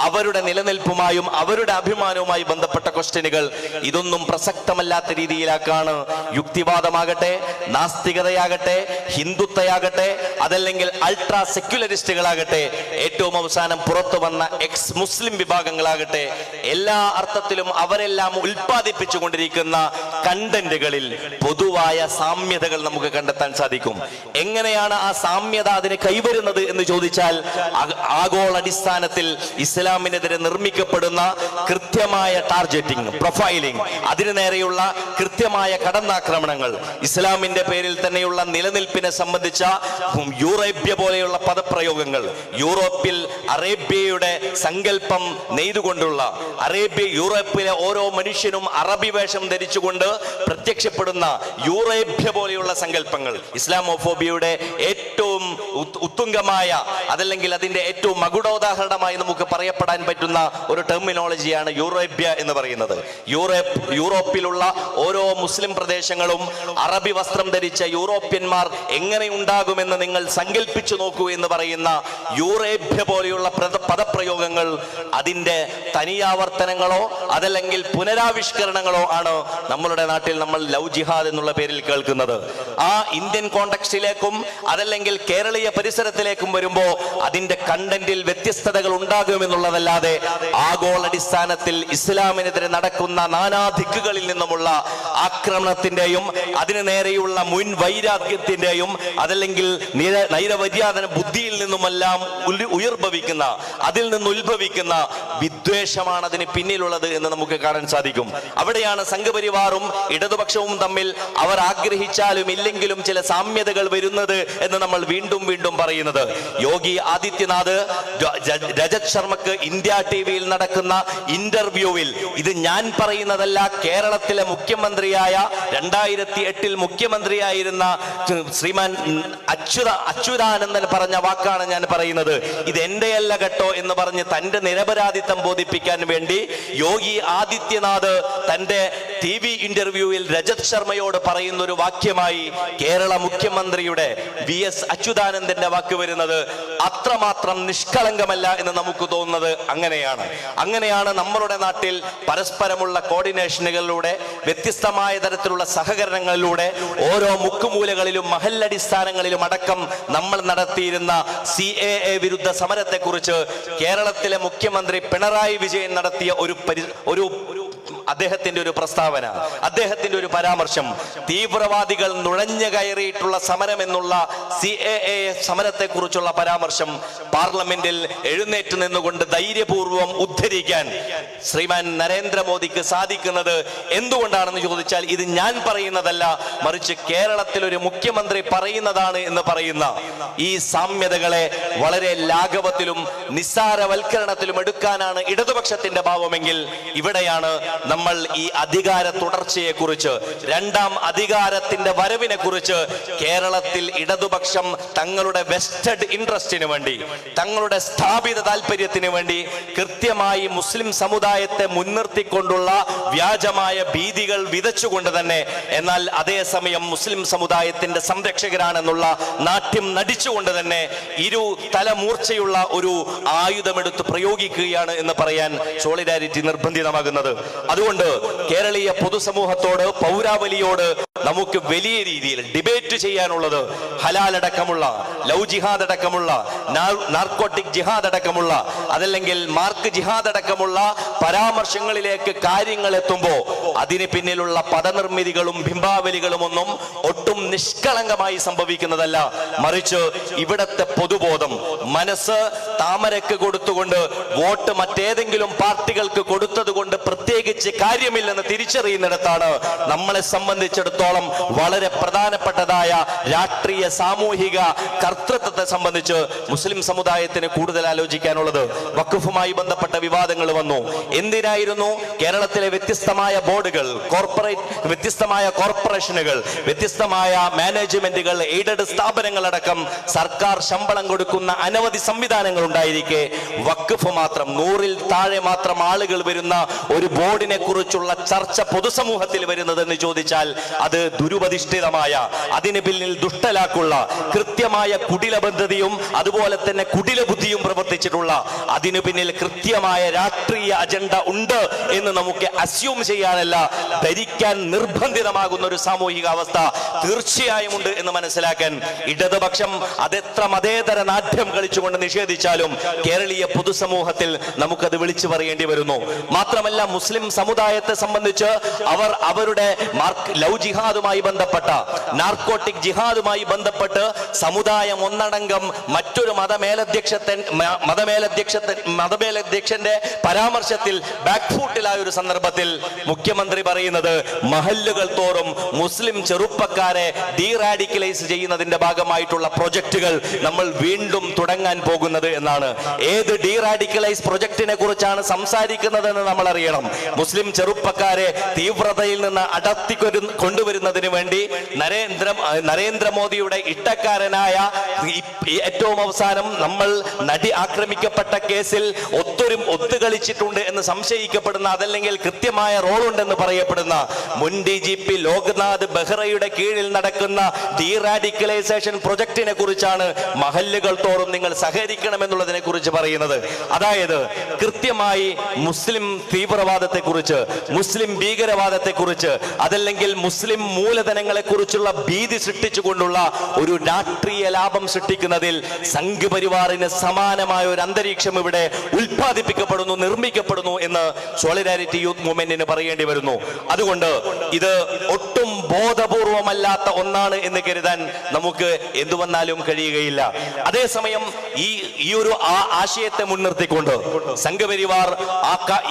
അവരുടെ നിലനിൽപ്പുമായും അവരുടെ അഭിമാനവുമായി ബന്ധപ്പെട്ട ക്വസ്റ്റ്യനുകൾ, ഇതൊന്നും പ്രസക്തമല്ലാത്ത രീതിയിലാക്കാണ് യുക്തിവാദമാകട്ടെ, നാസ്തികതയാകട്ടെ, ഹിന്ദുത്വയാകട്ടെ, അതല്ലെങ്കിൽ അൾട്രാ സെക്യുലറിസ്റ്റുകളാകട്ടെ, ഏറ്റവും അവസാനം പുറത്തു വന്ന എക്സ് മുസ്ലിം വിഭാഗങ്ങളാകട്ടെ, എല്ലാ അർത്ഥത്തിലും അവരെല്ലാം ഉൽപ്പാദിപ്പിച്ചുകൊണ്ടിരിക്കുന്ന കണ്ടന്റുകളിൽ പൊതുവായ സാമ്യതകൾ നമുക്ക് കണ്ടെത്താൻ സാധിക്കും. എങ്ങനെയാണ് ആ സാമ്യത അതിനെ കൈവരുന്നത് എന്ന് ചോദിച്ചാൽ, ആഗോളടിസ്ഥാനത്തിൽ ഇസ്ലാമിനെതിരെ നിർമ്മിക്കപ്പെടുന്ന കൃത്യമായ ടാർഗറ്റിംഗ്, പ്രൊഫൈലിംഗ്, അതിനു നേരെയുള്ള കൃത്യമായ കടന്നാക്രമണങ്ങൾ, ഇസ്ലാമിന്റെ പേരിൽ തന്നെയുള്ള നിലനിൽപ്പിനെ സംബന്ധിച്ച യൂറോപ്യ പോലെയുള്ള പദപ്രയോഗങ്ങൾ, യൂറോപ്പിൽ അറേബ്യയുടെ സങ്കല്പം നെയ്തുകൊണ്ടുള്ള, യൂറോപ്പിലെ ഓരോ മനുഷ്യനും അറബി വേഷം ധരിച്ചുകൊണ്ട് പ്രത്യക്ഷപ്പെടുന്ന യൂറോപ്യ പോലെയുള്ള സങ്കല്പങ്ങൾ, ഇസ്ലാമോഫോബിയയുടെ ഏറ്റവും ഉത്തുംഗമായ, അതല്ലെങ്കിൽ അതിന്റെ ഏറ്റവും മകുടോദാഹരണമായി നമുക്ക് പറയപ്പെടാൻ പറ്റുന്ന ഒരു ടെർമിനോളജിയാണ് യൂറോപ്യ എന്ന് പറയുന്നത്. യൂറോപ്പിലുള്ള ഓരോ മുസ്ലിം പ്രദേശങ്ങളും അറബി വസ്ത്രം ധരിച്ച യൂറോപ്യന്മാർ എങ്ങനെ ഉണ്ടാകുമെന്ന് നിങ്ങൾ സങ്കല്പിച്ചു നോക്കൂ എന്ന് പറയുന്ന യൂറോപ്യ പോലെയുള്ള പദപ്രയോഗങ്ങൾ അതിന്റെ തനിയാവർത്തനങ്ങളോ അതല്ലെങ്കിൽ പുനരാവിഷ്കരണങ്ങളോ ആണ് നമ്മളുടെ നാട്ടിൽ നമ്മൾ ലവ് ജിഹാദ് എന്നുള്ള പേരിൽ കേൾക്കുന്നത്. ആ ഇന്ത്യൻ കോണ്ടെക്സ്റ്റിലേക്കും അതല്ലെങ്കിൽ കേരളീയ പരിസരത്തിലേക്കും വരുമ്പോ അതിന്റെ കണ്ടന്റിൽ വ്യത്യസ്തതകൾ ഉണ്ടാകുമെന്നുള്ളതല്ലാതെ ആഗോളടിസ്ഥാനത്തിൽ ഇസ്ലാമിനെതിരെ നടക്കുന്ന നാനാ ദിക്കുകളിൽ നിന്നുമുള്ള ആക്രമണത്തിന്റെയും അതിനു നേരെയുള്ള മുൻ വൈരാഗ്യത്തിന്റെയും അതല്ലെങ്കിൽ നൈരവര്യാദന ബുദ്ധിയിൽ നിന്നുമെല്ലാം ഉയർഭവിക്കുന്ന, അതിൽ നിന്ന് ഉത്ഭവിക്കുന്ന വിദ്വേഷമാണ് അതിന് പിന്നിലുള്ളത് എന്ന് നമുക്ക് കാണാൻ സാധിക്കും. അവിടെയാണ് സംഘപരിവാറും ഇടതുപക്ഷവും തമ്മിൽ അവർ ആഗ്രഹിച്ചാലും ഇല്ലെങ്കിലും ചില സാമ്യതകൾ വരുന്നത് എന്ന് നമ്മൾ വീണ്ടും വീണ്ടും പറയുന്നത്. യോഗി ആദിത്യനാഥ് രജത് ശർമ്മക്ക് ഇന്ത്യ ടിവിയിൽ നടക്കുന്ന ഇന്റർവ്യൂവിൽ, ഇത് ഞാൻ പറയുന്നതല്ല, കേരളത്തിലെ മുഖ്യമന്ത്രിയായ 2008 മുഖ്യമന്ത്രിയായിരുന്ന ശ്രീമാൻ അച്യുതാനന്ദൻ പറഞ്ഞ വാക്കാണ് ഞാൻ പറയുന്നത്, ഇത് എന്റെയല്ല കേട്ടോ എന്ന് പറഞ്ഞ് തന്റെ നിരപരാധിത്വം ബോധിപ്പിക്കാൻ വേണ്ടി യോഗി ആദിത്യനാഥ് തന്റെ TV ഇന്റർവ്യൂവിൽ രജത് ശർമ്മയോട് പറയുന്ന ഒരു വാക്യമായി കേരള മുഖ്യമന്ത്രിയുടെ VS അച്യുതാനന്ദന്റെ വാക്ക് വരുന്നത് അത്രമാത്രം നിഷ്കളങ്കമല്ല എന്ന് നമുക്ക് തോന്നുന്നത് അങ്ങനെയാണ് നമ്മളുടെ നാട്ടിൽ പരസ്പരമുള്ള കോർഡിനേഷനുകളിലൂടെ, വ്യത്യസ്തമായ തരത്തിലുള്ള സഹകരണങ്ങളിലൂടെ, ഓരോ മുക്കുമൂലകളിലും മഹല്ലടിസ്ഥാനങ്ങളിലും അടക്കം നമ്മൾ നടത്തിയിരുന്ന CAA വിരുദ്ധ സമരത്തെക്കുറിച്ച് കേരളത്തിലെ മുഖ്യമന്ത്രി പിണറായി വിജയൻ നടത്തിയ ഒരു അദ്ദേഹത്തിന്റെ ഒരു പ്രസ്താവന, അദ്ദേഹത്തിന്റെ ഒരു പരാമർശം, തീവ്രവാദികൾ നുഴഞ്ഞു കയറിയിട്ടുള്ള സമരം എന്നുള്ള CAA സമരത്തെ കുറിച്ചുള്ള പരാമർശം പാർലമെന്റിൽ എഴുന്നേറ്റ് നിന്നുകൊണ്ട് ധൈര്യപൂർവ്വം ഉദ്ധരിക്കാൻ ശ്രീമാൻ നരേന്ദ്രമോദിക്ക് സാധിക്കുന്നത് എന്തുകൊണ്ടാണെന്ന് ചോദിച്ചാൽ, ഇത് ഞാൻ പറയുന്നതല്ല, മറിച്ച് കേരളത്തിൽ ഒരു മുഖ്യമന്ത്രി പറയുന്നതാണ് എന്ന് പറയുന്ന ഈ സാമ്യതകളെ വളരെ ലാഘവത്തിലും നിസ്സാരവൽക്കരണത്തിലും എടുക്കാനാണ് ഇടതുപക്ഷത്തിന്റെ ഭാവമെങ്കിൽ, ഇവിടെയാണ് നമ്മൾ ഈ അധികാര തുടർച്ചയെ കുറിച്ച്, രണ്ടാം അധികാരത്തിന്റെ വരവിനെ കുറിച്ച് കേരളത്തിൽ ഇടതുപക്ഷം തങ്ങളുടെ വെസ്റ്റഡ് ഇൻട്രസ്റ്റിന് വേണ്ടി, തങ്ങളുടെ സ്ഥാപിത താല്പര്യത്തിന് വേണ്ടി കൃത്യമായി മുസ്ലിം സമുദായത്തെ മുൻനിർത്തിക്കൊണ്ടുള്ള വ്യാജമായ ഭീതികൾ വിതച്ചുകൊണ്ട് തന്നെ, എന്നാൽ അതേസമയം മുസ്ലിം സമുദായത്തിന്റെ സംരക്ഷകരാണെന്നുള്ള നാട്യം നടിച്ചുകൊണ്ട് തന്നെ ഇരു തലമൂർച്ചയുള്ള ഒരു ആയുധമെടുത്ത് പ്രയോഗിക്കുകയാണ് എന്ന് പറയാൻ സോളിഡാരിറ്റി നിർബന്ധിതമാകുന്നത്. അതുകൊണ്ട് കേരളീയ പൊതുസമൂഹത്തോട്, പൗരാവലിയോട് നമുക്ക് വലിയ രീതിയിൽ ഡിബേറ്റ് ചെയ്യാനുള്ളത് ഹലാൽ അടക്കമുള്ള, ലവ് ജിഹാദ് അടക്കമുള്ള, നാർക്കോട്ടിക് ജിഹാദ് അടക്കമുള്ള, അതല്ലെങ്കിൽ മാർക്ക് ജിഹാദ് അടക്കമുള്ള പരാമർശങ്ങളിലേക്ക് കാര്യങ്ങൾ എത്തുമ്പോൾ അതിന് പിന്നിലുള്ള പദനിർമ്മിതികളും ബിംബാവലികളും ഒന്നും ഒട്ടും നിഷ്കളങ്കമായി സംഭവിക്കുന്നതല്ല. മറിച്ച് ഇവിടത്തെ പൊതുബോധം, മനസ്സ് താമരക്ക് കൊടുത്തുകൊണ്ട് വോട്ട് മറ്റേതെങ്കിലും പാർട്ടികൾക്ക് കൊടുത്തത് കൊണ്ട് പ്രത്യേകിച്ച് കാര്യമില്ലെന്ന് തിരിച്ചറിയുന്നിടത്താണ് നമ്മളെ സംബന്ധിച്ചിടത്തോളം വളരെ പ്രധാനപ്പെട്ടതായ രാഷ്ട്രീയ സാമൂഹിക കർത്തൃത്വത്തെ സംബന്ധിച്ച് മുസ്ലിം സമുദായത്തിന് കൂടുതൽ ആലോചിക്കാനുള്ളത്. വഖഫുമായി ബന്ധപ്പെട്ട വിവാദങ്ങൾ വന്നു. എന്തിനായിരുന്നു കേരളത്തിലെ വ്യത്യസ്തമായ ബോർഡുകൾ, വ്യത്യസ്തമായ കോർപ്പറേഷനുകൾ, വ്യത്യസ്തമായ മാനേജ്മെന്റുകൾ, എയ്ഡഡ് സ്ഥാപനങ്ങളടക്കം സർക്കാർ ശമ്പള ശമ്പളം കൊടുക്കുന്ന അനവധി സംവിധാനങ്ങൾ ഉണ്ടായിരിക്കെ വഖഫ് മാത്രം 100-ൽ താഴെ മാത്രം ആളുകൾ വരുന്ന ഒരു ബോർഡിനെ കുറിച്ചുള്ള ചർച്ച പൊതുസമൂഹത്തിൽ വരുന്നതെന്ന് ചോദിച്ചാൽ അത് ദുരുപദിഷ്ഠിതമായ, അതിന് പിന്നിൽ ദുഷ്ടലാക്കുള്ള കൃത്യമായ കുടില പദ്ധതിയും അതുപോലെ തന്നെ കുടില ബുദ്ധിയും പ്രവർത്തിച്ചിട്ടുള്ള, അതിനു പിന്നിൽ കൃത്യമായ രാഷ്ട്രീയ അജണ്ട ഉണ്ട് എന്ന് നമുക്ക് അസ്യൂം ചെയ്യാനല്ല, ധരിക്കാൻ നിർബന്ധിതമാകുന്ന ഒരു സാമൂഹിക അവസ്ഥ തീർച്ചയായും ഉണ്ട് എന്ന് മനസ്സിലാക്കാൻ ഇടതുപക്ഷം അതെത്ര മതേതര നാട്യം കളിച്ചുകൊണ്ട് നിഷേധിച്ചാലും കേരളീയ പൊതുസമൂഹത്തിൽ നമുക്കത് വിളിച്ചു പറയേണ്ടി വരുന്നു. മാത്രമല്ല, മുസ്ലിം സമുദായത്തെ സംബന്ധിച്ച് അവർ അവരുടെ ലവ് ജിഹാദുമായി ബന്ധപ്പെട്ട, നാർക്കോട്ടിക് ജിഹാദുമായി ബന്ധപ്പെട്ട് സമുദായം ഒന്നടങ്കം മറ്റൊരു മതമേലധ്യക്ഷന്റെ പരാമർശത്തിൽ ബാക്ക്ഫൂട്ടിലായ ഒരു സന്ദർഭത്തിൽ മുഖ്യമന്ത്രി പറയുന്നത് മഹല്ലുകൾ തോറും മുസ്ലിം ചെറുപ്പക്കാരെ ഡീറാഡിക്കലൈസ് ചെയ്യുന്നതിന്റെ ഭാഗമായിട്ടുള്ള പ്രൊജക്ടുകൾ നമ്മൾ വീണ്ടും തുടങ്ങാൻ പോകുന്നത് എന്നാണ്. ഏത് ഡീറാഡിക്കലൈസ് പ്രൊജക്ടിനെ കുറിച്ചാണ് സംസാരിക്കുന്നതെന്ന് നമ്മൾ അറിയണം. മുസ്ലിം ചെറുപ്പക്കാരെ തീവ്രതയിൽ നിന്ന് അടർത്തി കൊണ്ടുവരുന്നതിന് വേണ്ടി നരേന്ദ്രമോദിയുടെ ഇട്ടക്കാരനായ ഏറ്റവും അവസാനം നമ്മൾ നടി ആക്രമിക്കപ്പെട്ട കേസിൽ ഒത്തുകളിച്ചിട്ടുണ്ട് എന്ന് സംശയിക്കപ്പെടുന്ന, അതല്ലെങ്കിൽ കൃത്യമായ റോൾ ഉണ്ടെന്ന് പറയപ്പെടുന്ന മുൻ DGP ലോക്നാഥ് ബെഹ്റയുടെ കീഴിൽ നടക്കുന്ന ഡീറാഡിക്കലൈസേഷൻ പ്രൊജക്ടിനെ കുറിച്ചാണ് മഹല്ലുകൾ തോറും നിങ്ങൾ സഹകരിക്കണമെന്നുള്ളതിനെ കുറിച്ച് പറയുന്നത്. അതായത് കൃത്യമായി മുസ്ലിം തീവ്രവാദത്തെ കുറിച്ച്, മുസ്ലിം ഭീകരവാദത്തെ കുറിച്ച്, അതല്ലെങ്കിൽ മുസ്ലിം മൂലധനങ്ങളെ കുറിച്ചുള്ള ഭീതി സൃഷ്ടിച്ചുകൊണ്ടുള്ള ഒരു രാഷ്ട്രീയ ലാഭം സൃഷ്ടിക്കുന്നതിൽ സംഘപരിവാറിന് സമാനമായ ഒരു അന്തരീക്ഷം ഇവിടെ ഉൽപ്പാദിപ്പിക്കപ്പെടുന്നു, നിർമ്മിക്കപ്പെടുന്നു എന്ന് സോളിഡാരിറ്റി യൂത്ത് മൂവ്മെന്റിന് പറയേണ്ടി വരുന്നു. അതുകൊണ്ട് ഇത് ഒട്ടും ബോധപൂർവമല്ലാത്ത ഒന്നാണ് എന്ന് കരുതാൻ നമുക്ക് എന്തു വന്നാലും കഴിയുകയില്ല. അതേസമയം ഈ ഒരു ആശയത്തെ മുൻനിർത്തിക്കൊണ്ട് സംഘപരിവാർ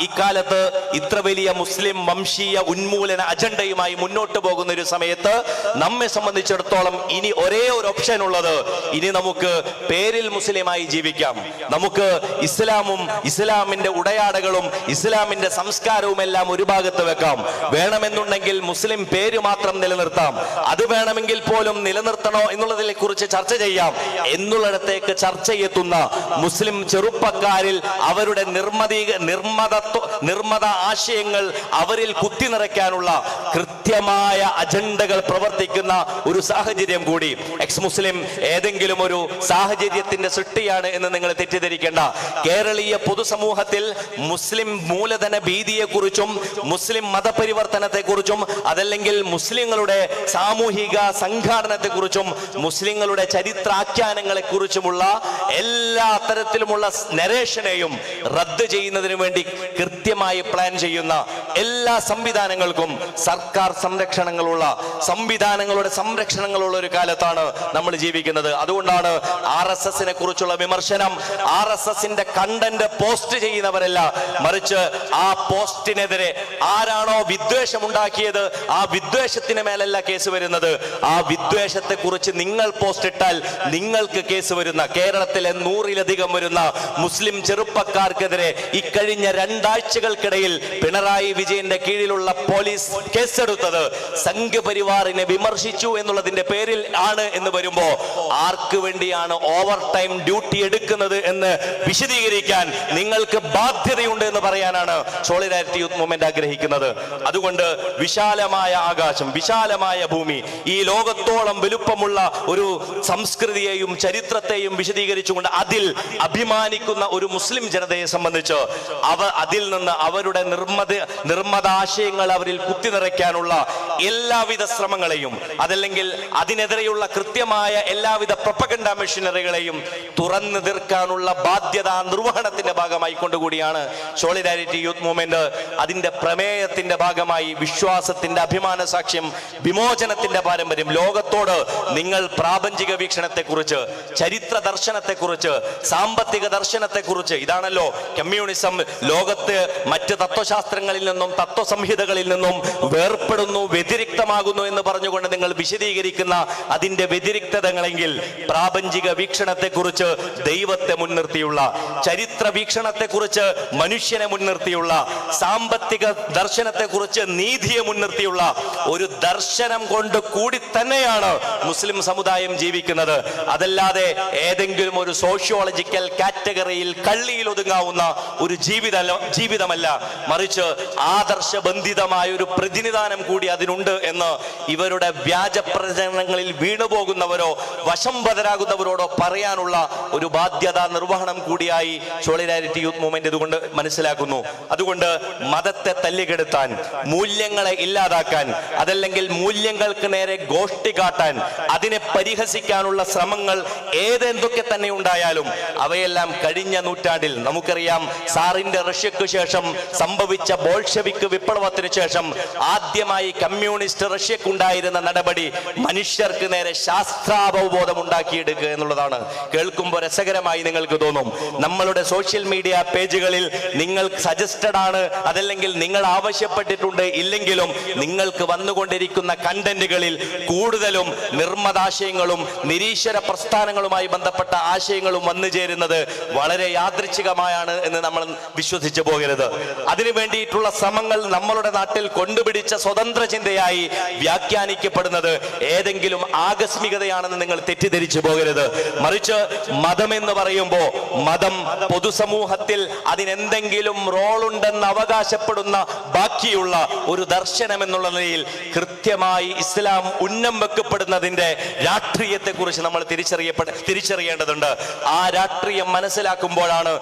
ഈ കാലത്ത് ഇത്ര വലിയ മുസ്ലിം വംശീയ ഉന്മൂലന അജണ്ടയുമായി മുന്നോട്ട് പോകുന്ന ഒരു സമയത്ത് നമ്മെ സംബന്ധിച്ചിടത്തോളം ഇനി ഒരേ ഒരു ഓപ്ഷൻ ഉള്ളത്, ഇനി നമുക്ക് പേരിൽ മുസ്ലിമായി ജീവിക്കാം. നമുക്ക് ഇസ്ലാമും ഇസ്ലാമിന്റെ ഉടയാടകളും ഇസ്ലാമിന്റെ സംസ്കാരവും എല്ലാം ഒരു ഭാഗത്ത് വെക്കാം. വേണമെന്നുണ്ടെങ്കിൽ മുസ്ലിം പേര് മാത്രം നിലനിർത്താം. അത് വേണമെങ്കിൽ പോലും നിലനിർത്തണോ എന്നുള്ളതിനെ കുറിച്ച് ചർച്ച ചെയ്യാം എന്നുള്ളിടത്തേക്ക് ചർച്ചയെത്തുന്ന മുസ്ലിം ചെറുപ്പക്കാരിൽ അവരുടെ നിർമ്മത ആശയങ്ങൾ അവരിൽ കുത്തിനിറയ്ക്കാനുള്ള കൃത്യമായ അജണ്ടകൾ പ്രവർത്തിക്കുന്ന ഒരു സാഹചര്യം കൂടി. എക്സ് മുസ്ലിം ഏതെങ്കിലും ഒരു സാഹചര്യത്തിന്റെ സൃഷ്ടിയാണ് എന്ന് നിങ്ങൾ തെറ്റിദ്ധരിക്കേണ്ട. കേരളീയ പൊതുസമൂഹത്തിൽ മുസ്ലിം മൂലധന ഭീതിയെക്കുറിച്ചും മുസ്ലിം മതപരിവർത്തനത്തെക്കുറിച്ചും അതല്ലെങ്കിൽ മുസ്ലിങ്ങളുടെ സാമൂഹിക സംഘാടനത്തെക്കുറിച്ചും മുസ്ലിങ്ങളുടെ ചരിത്രാഖ്യാനങ്ങളെ കുറിച്ചുമുള്ള എല്ലാ തരത്തിലുമുള്ള നരേഷനെയും റദ്ദ് ചെയ്യുന്നതിന് വേണ്ടി കൃത്യമായി പ്ലാൻ ചെയ്യുന്ന എല്ലാ സംവിധാനങ്ങൾക്കും സർക്കാർ സംവിധാനങ്ങളുടെ സംരക്ഷണങ്ങളുള്ള ഒരു കാലത്താണ് നമ്മൾ ജീവിക്കുന്നത്. അതുകൊണ്ടാണ് RSSനെ കുറിച്ചുള്ള വിമർശനം, RSSന്റെ കണ്ടന്റ് പോസ്റ്റ് ചെയ്യുന്നവരല്ല, മറിച്ച് ആ പോസ്റ്റിനെതിരെ ആരാണോ വിദ്വേഷം ഉണ്ടാക്കിയത് ആ വിദ്വേഷത്തിന് മേലല്ല കേസ് വരുന്നത്. ആ വിദ്വേഷത്തെ കുറിച്ച് നിങ്ങൾ പോസ്റ്റ് ഇട്ടാൽ നിങ്ങൾക്ക് കേസ് വരുന്ന, കേരളത്തിലെ 100-ലധികം വരുന്ന മുസ്ലിം ചെറുപ്പക്കാർക്കെതിരെ ഇക്കഴിഞ്ഞ 2 ആഴ്ചകൾക്കിടയിൽ പിണറായി വിജയന്റെ കീഴിലുള്ള പോലീസ് കേസെടുത്തത് സംഘപരിവാറിനെ വിമർശിച്ചു എന്നുള്ളതിന്റെ പേരിൽ ആണ് എന്ന് വരുമ്പോ ആർക്ക് വേണ്ടിയാണ് ഓവർ ടൈം ഡ്യൂട്ടി എടുക്കുന്നത് എന്ന് വിശദീകരിക്കാൻ നിങ്ങൾക്ക് ബാധ്യതയുണ്ട് എന്ന് പറയാനാണ് സോളിഡാരിറ്റി യൂത്ത് മൂവ്മെന്റ് ആഗ്രഹിക്കുന്നത്. അതുകൊണ്ട് വിശാലമായ ആകാശം, വിശാലമായ ഭൂമി, ഈ ലോകത്തോളം വലുപ്പമുള്ള ഒരു സംസ്കൃതിയെയും ചരിത്രത്തെയും വിശദീകരിച്ചുകൊണ്ട് അതിൽ അഭിമാനിക്കുന്ന ഒരു മുസ്ലിം ജനതയെ സംബന്ധിച്ച് അതിൽ നിന്ന് അവരുടെ നിർമ്മതാശയങ്ങൾ അവരിൽ കുത്തിനിറയ്ക്കാനുള്ള എല്ലാവിധ ശ്രമങ്ങളെയും അതല്ലെങ്കിൽ അതിനെതിരെയുള്ള കൃത്യമായ എല്ലാവിധ പ്രൊപ്പഗണ്ട മെഷീനറികളെയും തുറന്നു തീർക്കാനുള്ള ബാധ്യത നിർവഹണത്തിന്റെ ഭാഗമായി കൊണ്ടുകൂടിയാണ് സോളിഡാരിറ്റി യൂത്ത് മൂവ്മെന്റ് അതിന്റെ പ്രമേയത്തിന്റെ ഭാഗമായി വിശ്വാസത്തിന്റെ അഭിമാന സാക്ഷ്യം, വിമോചനത്തിന്റെ പാരമ്പര്യം, ലോകത്തോട് നിങ്ങൾ പ്രാപഞ്ചിക വീക്ഷണത്തെക്കുറിച്ച്, ചരിത്ര ദർശനത്തെക്കുറിച്ച്, സാമ്പത്തിക ദർശനത്തെക്കുറിച്ച്, ഇതാണല്ലോ കമ്മ്യൂണിസം ലോകത്ത് മറ്റ് തത്വശാസ്ത്രങ്ങളിൽ നിന്നും തത്വസംഹിതകളിൽ നിന്നും വേർപ്പെടുന്നു, വ്യതിരിക്തമാകുന്നു എന്ന് പറഞ്ഞുകൊണ്ട് നിങ്ങൾ വിശദീകരിക്കുന്ന അതിന്റെ വ്യതിരിക്തതകളെങ്കിൽ പ്രാപഞ്ചിക വീക്ഷണത്തെക്കുറിച്ച് ദൈവത്തെ മുൻനിർത്തിയുള്ള, ചരിത്ര വീക്ഷണത്തെക്കുറിച്ച് മനുഷ്യനെ മുൻനിർത്തിയുള്ള, സാമ്പത്തിക ദർശനത്തെക്കുറിച്ച് നീതിയെ മുൻനിർത്തിയുള്ള ഒരു ദർശനം കൊണ്ട് കൂടി തന്നെയാണ് മുസ്ലിം സമുദായം ജീവിക്കുന്നത്. അതല്ലാതെ ഏതെങ്കിലും ഒരു സോഷ്യോളജിക്കൽ കാറ്റഗറിയിൽ കള്ളിയിൽ ഒതുങ്ങാവുന്ന ഒരു ജീവിതമല്ല, മറിച്ച് ആദർശബന്ധിതമായ ഒരു പ്രതിനിധാനം കൂടി അതിനുണ്ട് എന്ന് ഇവരുടെ വ്യാജ പ്രചരണങ്ങളിൽ വീണുപോകുന്നവരോ വശംവദരാകുന്നവരോടോ പറയാനുള്ള ഒരു ബാധ്യതാ നിർവഹണം കൂടിയായി സോളിഡാരിറ്റി യൂത്ത് മൂവ്മെന്റ് ഇതുകൊണ്ട് മനസ്സിലാക്കുന്നു. അതുകൊണ്ട് മതത്തെ തല്ലിക്കെടുത്താൻ, മൂല്യങ്ങളെ ഇല്ലാതാക്കാൻ, അതല്ലെങ്കിൽ മൂല്യങ്ങൾക്ക് നേരെ ഗോഷ്ടി കാട്ടാൻ, അതിനെ പരിഹസിക്കാനുള്ള ശ്രമങ്ങൾ ഏതെന്തൊക്കെ തന്നെ ഉണ്ടായാലും അവയെല്ലാം കഴിഞ്ഞ നൂറ്റാണ്ടിൽ നമുക്കറിയാം. സാറിന്റെ റഷ്യക്ക് ശേഷം സംഭവിച്ച ബോൾഷെവിക് വിപ്ലവത്തിന് ശേഷം ആദ്യമായി കമ്മ്യൂണിസ്റ്റ് റഷ്യക്കുണ്ടായിരുന്ന നടപടി മനുഷ്യർക്ക് നേരെ ശാസ്ത്രാവബോധം ഉണ്ടാക്കിയെടുക്കുക എന്നുള്ളതാണ്. കേൾക്കുമ്പോൾ രസകരമായി നിങ്ങൾക്ക് തോന്നും. നമ്മളുടെ സോഷ്യൽ മീഡിയ പേജുകളിൽ നിങ്ങൾ സജസ്റ്റഡ് ആണ്, അതല്ലെങ്കിൽ നിങ്ങൾ ആവശ്യപ്പെട്ടിട്ടുണ്ട് ഇല്ലെങ്കിലും നിങ്ങൾക്ക് വന്നുകൊണ്ടിരിക്കുന്ന കണ്ടന്റുകളിൽ കൂടുതലും നിർമ്മതാശയങ്ങളും നിരീശ്വര പ്രസ്ഥാനങ്ങളുമായി ബന്ധപ്പെട്ട ആശയങ്ങളും വന്നു ചേരുന്നത് വളരെ യാദൃച്ഛികമായാണ് എന്ന് നമ്മൾ വിശ്വസിച്ചു പോകരുത്. അതിനു വേണ്ടിയിട്ടുള്ള ശ്രമങ്ങൾ നമ്മളുടെ നാട്ടിൽ കൊണ്ടുപിടിച്ച സ്വതന്ത്ര ചിന്തയായി വ്യാഖ്യാനിക്കപ്പെടുന്നത് ഏതെങ്കിലും ആകസ്മികതയാണെന്ന് നിങ്ങൾ തെറ്റിദ്ധരിച്ചു പോകരുത്. മറിച്ച് മതം എന്ന് പറയുമ്പോൾ മതം പൊതുസമൂഹത്തിൽ അതിനെന്തെങ്കിലും റോളുണ്ടെന്ന് അവകാശപ്പെടുന്ന ബാക്കിയുള്ള ഒരു ദർശനം എന്നുള്ള നിലയിൽ കൃത്യമായി ഇസ്ലാം ഉന്നം വെക്കപ്പെടുന്നതിന്റെ രാഷ്ട്രീയത്തെ കുറിച്ച് നമ്മൾ തിരിച്ചറിയേണ്ടതുണ്ട്. ആ രാഷ്ട്രീയം മനസ്സിലാക്കുമ്പോഴാണ്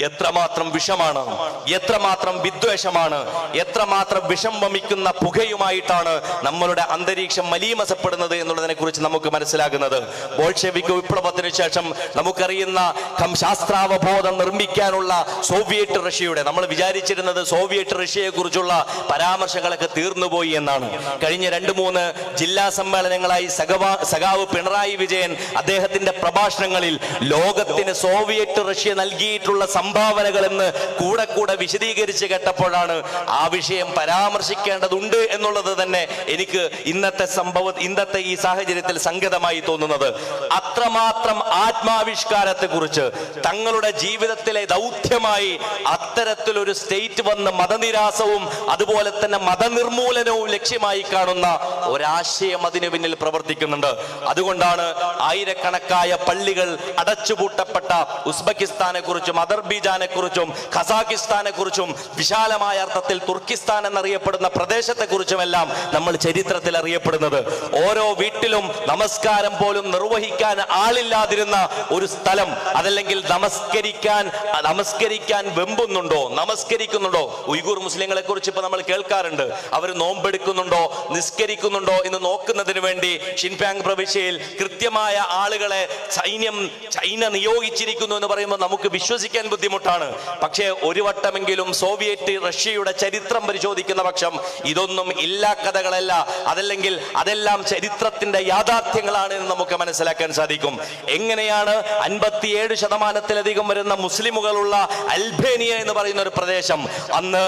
എത്രമാത്രം വിഷമാണ്, എത്രമാത്രം വിദ്വേഷമാണ്, എത്രമാത്രം വിഷം വമിക്കുന്ന പുകയുമായിട്ടാണ് നമ്മളുടെ അന്തരീക്ഷം മലീമസപ്പെടുന്നത് എന്നുള്ളതിനെ കുറിച്ച് നമുക്ക് മനസ്സിലാകുന്നത്. ബോൾഷെവിക് വിപ്ലവത്തിന് ശേഷം നമുക്കറിയുന്ന ശാസ്ത്രാവബോധം നിർമ്മിക്കാനുള്ള സോവിയറ്റ് റഷ്യയുടെ, നമ്മൾ വിചാരിച്ചിരുന്നത് സോവിയറ്റ് റഷ്യയെ കുറിച്ചുള്ള പരാമർശങ്ങളൊക്കെ തീർന്നുപോയി എന്നാണ്. കഴിഞ്ഞ 2-3 ജില്ലാ സമ്മേളനങ്ങളായി സഖാവ് പിണറായി വിജയൻ അദ്ദേഹത്തിന്റെ പ്രഭാഷണങ്ങളിൽ ലോകത്തിന് സോവിയറ്റ് റഷ്യ നൽകിയിട്ടുള്ള സംഭാവനകൾ എന്ന് കൂടെ വിശദീകരിച്ച് കേട്ടപ്പോഴാണ് ആ വിഷയം പരാമർശിക്കേണ്ടതുണ്ട് എന്നുള്ളത് തന്നെ എനിക്ക് ഇന്നത്തെ ഈ സാഹചര്യത്തിൽ സംഗതമായി തോന്നുന്നത്. അത്രമാത്രം ആത്മാവിഷ്കാരത്തെ കുറിച്ച് തങ്ങളുടെ ജീവിതത്തിലെ ദൗത്യമായി അത്തരത്തിലൊരു സ്റ്റേറ്റ് വന്ന് മതനിരാസവും അതുപോലെ തന്നെ മതനിർമൂലനവും ലക്ഷ്യമായി കാണുന്ന ഒരാശയം അതിനു പിന്നിൽ പ്രവർത്തിക്കുന്നുണ്ട്. അതുകൊണ്ടാണ് ആയിരക്കണക്കായ പള്ളികൾ അടച്ചുപൂട്ടപ്പെട്ട ഉസ്ബെക്കിസ്ഥാനെ കുറിച്ചും അദർബൈജാനെ കുറിച്ചും ഖസാക്കിസ്ഥാനെ കുറിച്ചും വിശാലമായ അർത്ഥത്തിൽ തുർക്കിസ്ഥാൻ എന്നറിയപ്പെടുന്ന പ്രദേശത്തെ കുറിച്ചുമെല്ലാം നമ്മൾ ചരിത്രത്തിൽ അറിയപ്പെടുന്നത്. ഓരോ വീട്ടിലും നമസ്കാരം പോലും നിർവഹിക്കാൻ ആളില്ലാതിരുന്ന ഒരു സ്ഥലം, അതല്ലെങ്കിൽ നമസ്കരിക്കാൻ വെമ്പുന്നുണ്ടോ, നമസ്കരിക്കുന്നുണ്ടോ? ഉയ്ഗൂർ മുസ്ലിങ്ങളെ കുറിച്ച് ഇപ്പൊ നമ്മൾ കേൾക്കാറുണ്ട്. അവർ നോമ്പെടുക്കുന്നുണ്ടോ, നിസ്കരിക്കുന്നുണ്ടോ എന്ന് നോക്കുന്നതിന് വേണ്ടി ഷിൻപാങ് പ്രവിശ്യയിൽ കൃത്യമായ ആളുകളെ ചൈന നിയോഗിച്ചിരിക്കുന്നു എന്ന് പറയുമ്പോൾ നമുക്ക് വിശ്വസിക്കാൻ ബുദ്ധിമുട്ടാണ്. പക്ഷേ ഒരു വട്ടമെങ്കിലും സോവിയറ്റ് റഷ്യയുടെ ചരിത്രം പരിശോധിക്കുന്ന പക്ഷം ഇതൊന്നും ഇല്ലാ കഥകളല്ല, അതല്ലെങ്കിൽ അതെല്ലാം ചരിത്രത്തിന്റെ യാഥാർത്ഥ്യങ്ങളാണ് എന്ന് നമുക്ക് മനസ്സിലാക്കാൻ സാധിക്കും. എങ്ങനെയാണ് 57% വരുന്ന മുസ്ലിമുകളുള്ള അൽബേനിയ എന്ന് പറയുന്ന ഒരു പ്രദേശം അന്ന്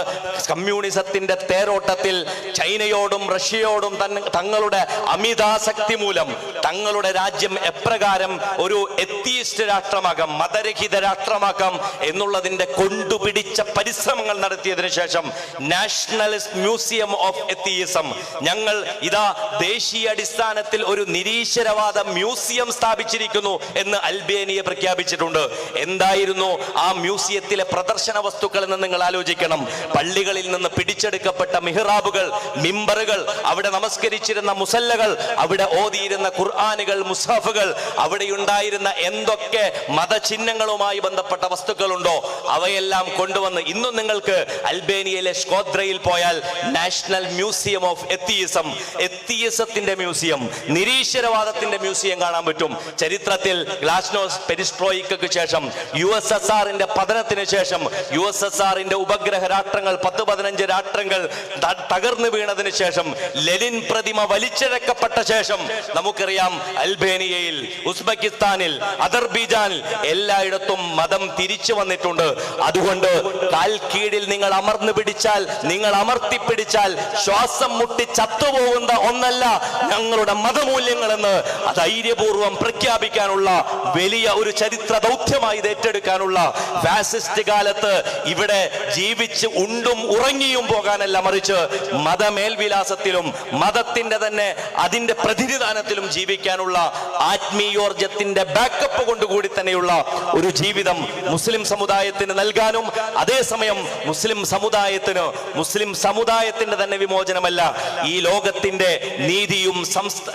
കമ്മ്യൂണിസത്തിന്റെ തേരോട്ടത്തിൽ ചൈനയോടും റഷ്യയോടും തങ്ങളുടെ അമിതാസക്തി മൂലം തങ്ങളുടെ രാജ്യം എപ്രകാരം ഒരു എത്തീസ്റ്റ് രാഷ്ട്രമാക്കാം, മതരഹിത രാഷ്ട്രമാക്കാം എന്നുള്ളതിന്റെ കൊണ്ടുപിടിച്ച പരിശ്രമങ്ങൾ നടത്തിയതിനു ശേഷം നാഷണലിസ്റ്റ് മ്യൂസിയം ഓഫ് എത്തിയിസം, ഞങ്ങൾ ഇതാ ദേശീയ അടിസ്ഥാനത്തിൽ ഒരു നിരീശ്വരവാദ മ്യൂസിയം സ്ഥാപിച്ചിരിക്കുന്നു എന്ന് അൽബേനിയ പ്രഖ്യാപിച്ചിട്ടുണ്ട്. എന്തായിരുന്നു ആ മ്യൂസിയത്തിലെ പ്രദർശന വസ്തുക്കൾ എന്ന് നിങ്ങൾ ആലോചിക്കണം. പള്ളികളിൽ നിന്ന് പിടിച്ചെടുക്കപ്പെട്ട മിഹ്റാബുകൾ, മിമ്പറുകൾ, അവിടെ നമസ്കരിച്ചിരുന്ന മുസല്ലകൾ, അവിടെ ഓതിയിരുന്ന ഖുർആനുകൾ, മുസ്ഹഫുകൾ, അവിടെ ഉണ്ടായിരുന്ന എന്തൊക്കെ മതചിഹ്നങ്ങളുമായി ബന്ധപ്പെട്ട വസ്തുക്കളുണ്ടോ അവയെല്ലാം കൊണ്ടുവന്ന് ഇന്നും നിങ്ങൾക്ക് അൽബേനിയയിലെ സ്കോദ്രയിൽ പോയാൽ നാഷണൽ മ്യൂസിയം ഓഫ് എത്തിയിസത്തിന്റെ മ്യൂസിയം, നിരീശ്വരവാദത്തിന്റെ മ്യൂസിയം കാണാൻ പറ്റും. ചരിത്രത്തിൽ ഗ്ലാസ്നോസ് പെരിസ്ട്രോയിക്കു ശേഷം USSRന്റെ പതനത്തിന് ശേഷം USSRന്റെ ഉപഗ്രഹ രാഷ്ട്രങ്ങൾ 10-15 രാഷ്ട്രങ്ങൾ തകർന്നു വീണതിന് ശേഷം ലെനിൻ പ്രതിമ വലിച്ചിഴക്കപ്പെട്ട ശേഷം നമുക്കറിയാം അൽബേനിയയിൽ, ഉസ്ബെക്കിസ്ഥാനിൽ, അദർബൈജാനിൽ എല്ലായിടത്തും മതം തിരിച്ചു വന്നിട്ടുണ്ട്. അതുകൊണ്ട് കാൽ കീഴിൽ നിങ്ങൾ അമർന്നു പിടിച്ചാൽ, നിങ്ങൾ അമർത്തിപ്പിടിച്ചാൽ ശ്വാസം മുട്ടി ചത്തുപോകുന്ന ഒന്നല്ല ഞങ്ങളുടെ മതമൂല്യങ്ങളെന്ന് ധൈര്യപൂർവ്വം പ്രഖ്യാപിക്കാനുള്ള വലിയ ഒരു ചരിത്ര ദൗത്യമായി ഇത് ഏറ്റെടുക്കാനുള്ള ഫാസിസ്റ്റ് കാലത്ത് ഇവിടെ ജീവിച്ച് ഉണ്ടും ഉറങ്ങിയും പോകാനല്ല, മറിച്ച് മതമേൽവിലാസത്തിലും മതത്തിന്റെ തന്നെ അതിന്റെ പ്രതിനിധാനത്തിലും ജീവിക്കാനുള്ള ആത്മീയോർജത്തിന്റെ ബാക്കപ്പ് കൊണ്ടുകൂടി തന്നെയുള്ള ഒരു ജീവിതം മുസ്ലിം സമുദായത്തിന് നൽകാനും, അതേസമയം മുസ്ലിം സമുദായത്തിന്റെ തന്നെ വിമോചനമല്ല, ഈ ലോകത്തിന്റെ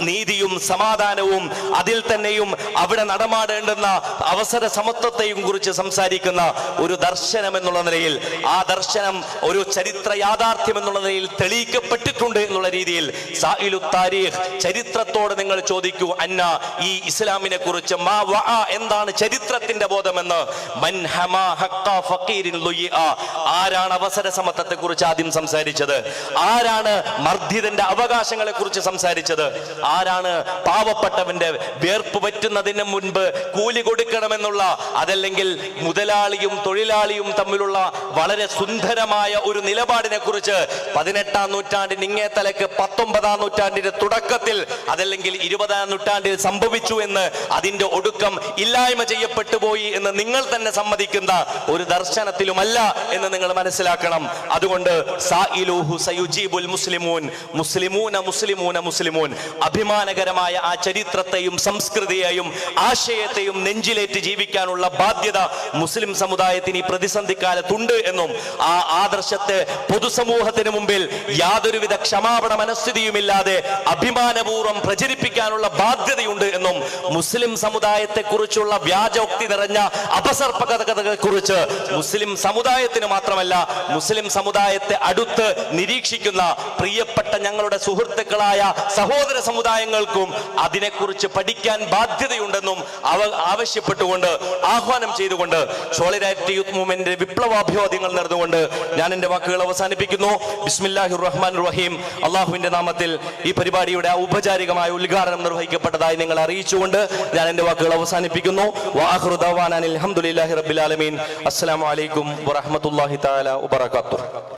നീതിയും സമാധാനവും അതിൽ തന്നെയും അവിടെ നടമാടേണ്ടുന്ന അവസര സമത്വത്തെയും കുറിച്ച് സംസാരിക്കുന്ന ഒരു ദർശനം എന്നുള്ള നിലയിൽ, ആ ദർശനം ഒരു ചരിത്ര യാഥാർത്ഥ്യം എന്നുള്ള നിലയിൽ തെളിയിക്കപ്പെട്ടിട്ടുണ്ട് എന്നുള്ള രീതിയിൽ സായിലു താരീഖ്, ചരിത്രത്തോട് നിങ്ങൾ ചോദിക്കൂ, അന്ന ഈ ഇസ്ലാമിനെ കുറിച്ച് എന്താണ് ചരിത്രത്തിന്റെ ബോധമെന്ന്. ആരാണ് അവസര സമത്വത്തെ കുറിച്ച് ആദ്യം സംസാരിച്ചത്? ആരാണ് മർദ്ദിതന്റെ അവകാശങ്ങളെ കുറിച്ച് സംസാരിച്ചത്? ആരാണ് പാവപ്പെട്ടവന്റെ വേർപ്പ് പറ്റുന്നതിന് മുൻപ് കൂലി കൊടുക്കണമെന്നുള്ള, അതല്ലെങ്കിൽ മുതലാളിയും തൊഴിലാളിയും തമ്മിലുള്ള വളരെ സുന്ദരമായ ഒരു നിലപാടിനെ കുറിച്ച് 18-ാം നൂറ്റാണ്ടിന് ഇങ്ങേ തലക്ക് 19-ാം നൂറ്റാണ്ടിന്റെ തുടക്കത്തിൽ, അതല്ലെങ്കിൽ 20-ാം നൂറ്റാണ്ടിൽ സംഭവിച്ചു എന്ന്, അതിന്റെ ഒടുക്കം ഇല്ലായ്മ ചെയ്യപ്പെട്ടു പോയി എന്ന് നിങ്ങൾ തന്നെ സമ്മതിക്കുന്ന ഒരു ദർശനത്തിലുമല്ല എന്ന് നിങ്ങൾ മനസ്സിലാക്കണം. അതുകൊണ്ട് അഭിമാനകരമായ ആ ചരിത്രത്തെയും സംസ്കൃതിയെയും ആശയത്തെയും നെഞ്ചിലേറ്റ് ജീവിക്കാനുള്ള ബാധ്യത മുസ്ലിം സമുദായത്തിന് ഈ പ്രതിസന്ധി കാലത്തുണ്ട് എന്നും, ആ ആദർശത്തെ പൊതുസമൂഹത്തിന് മുമ്പിൽ യാതൊരുവിധ ക്ഷമാപണ മനസ്ഥിതിയുമില്ലാതെ അഭിമാനപൂർവ്വം പ്രചരിപ്പിക്കാനുള്ള ബാധ്യതയുണ്ട് എന്നും, മുസ്ലിം സമുദായത്തെ കുറിച്ചുള്ള വ്യാജോക്തി നിറഞ്ഞ അപസർപ്പകതകളെ കുറിച്ച് മുസ്ലിം സമുദായത്തിന് മാത്രമല്ല, മുസ്ലിം സമുദായത്തെ അടുത്ത് നിരീക്ഷിക്കുന്ന പ്രിയപ്പെട്ട ഞങ്ങളുടെ സുഹൃത്തുക്കളായ സഹോദര സമുദായങ്ങൾക്കും അതിനെക്കുറിച്ച് പഠിക്കാൻ ബാധ്യതയുണ്ടെന്നും ആവശ്യപ്പെട്ടുകൊണ്ട്, ആഹ്വാനം ചെയ്തുകൊണ്ട്, സോളിഡാരിറ്റി യൂത്ത് മൂവ്മെന്റിന്റെ വിപ്ലവാഭിവാദ്യങ്ങൾ നേർന്നുകൊണ്ട് ഞാൻ എന്റെ വാക്കുകൾ അവസാനിപ്പിക്കുന്നു. ബിസ്മില്ലാഹിർ റഹ്മാനിർ റഹീം. അള്ളാഹുവിന്റെ നാമത്തിൽ ഈ പരിപാടിയുടെ ഔപചാരികമായ ഉദ്ഘാടനം നിർവഹിക്കപ്പെട്ടതായി നിങ്ങൾ അറിയിച്ചുകൊണ്ട് ഞാൻ എന്റെ വാക്കുകൾ അവസാനിപ്പിക്കുന്നു. വആഖിറു ദഅവാനാ അൽഹംദുലില്ലാഹി റബ്ബിൽ ആലമീൻ. അസ്സലാമു അലൈക്കും വറഹ്മത്തുള്ളാഹി തആല വബറകാതുഹു.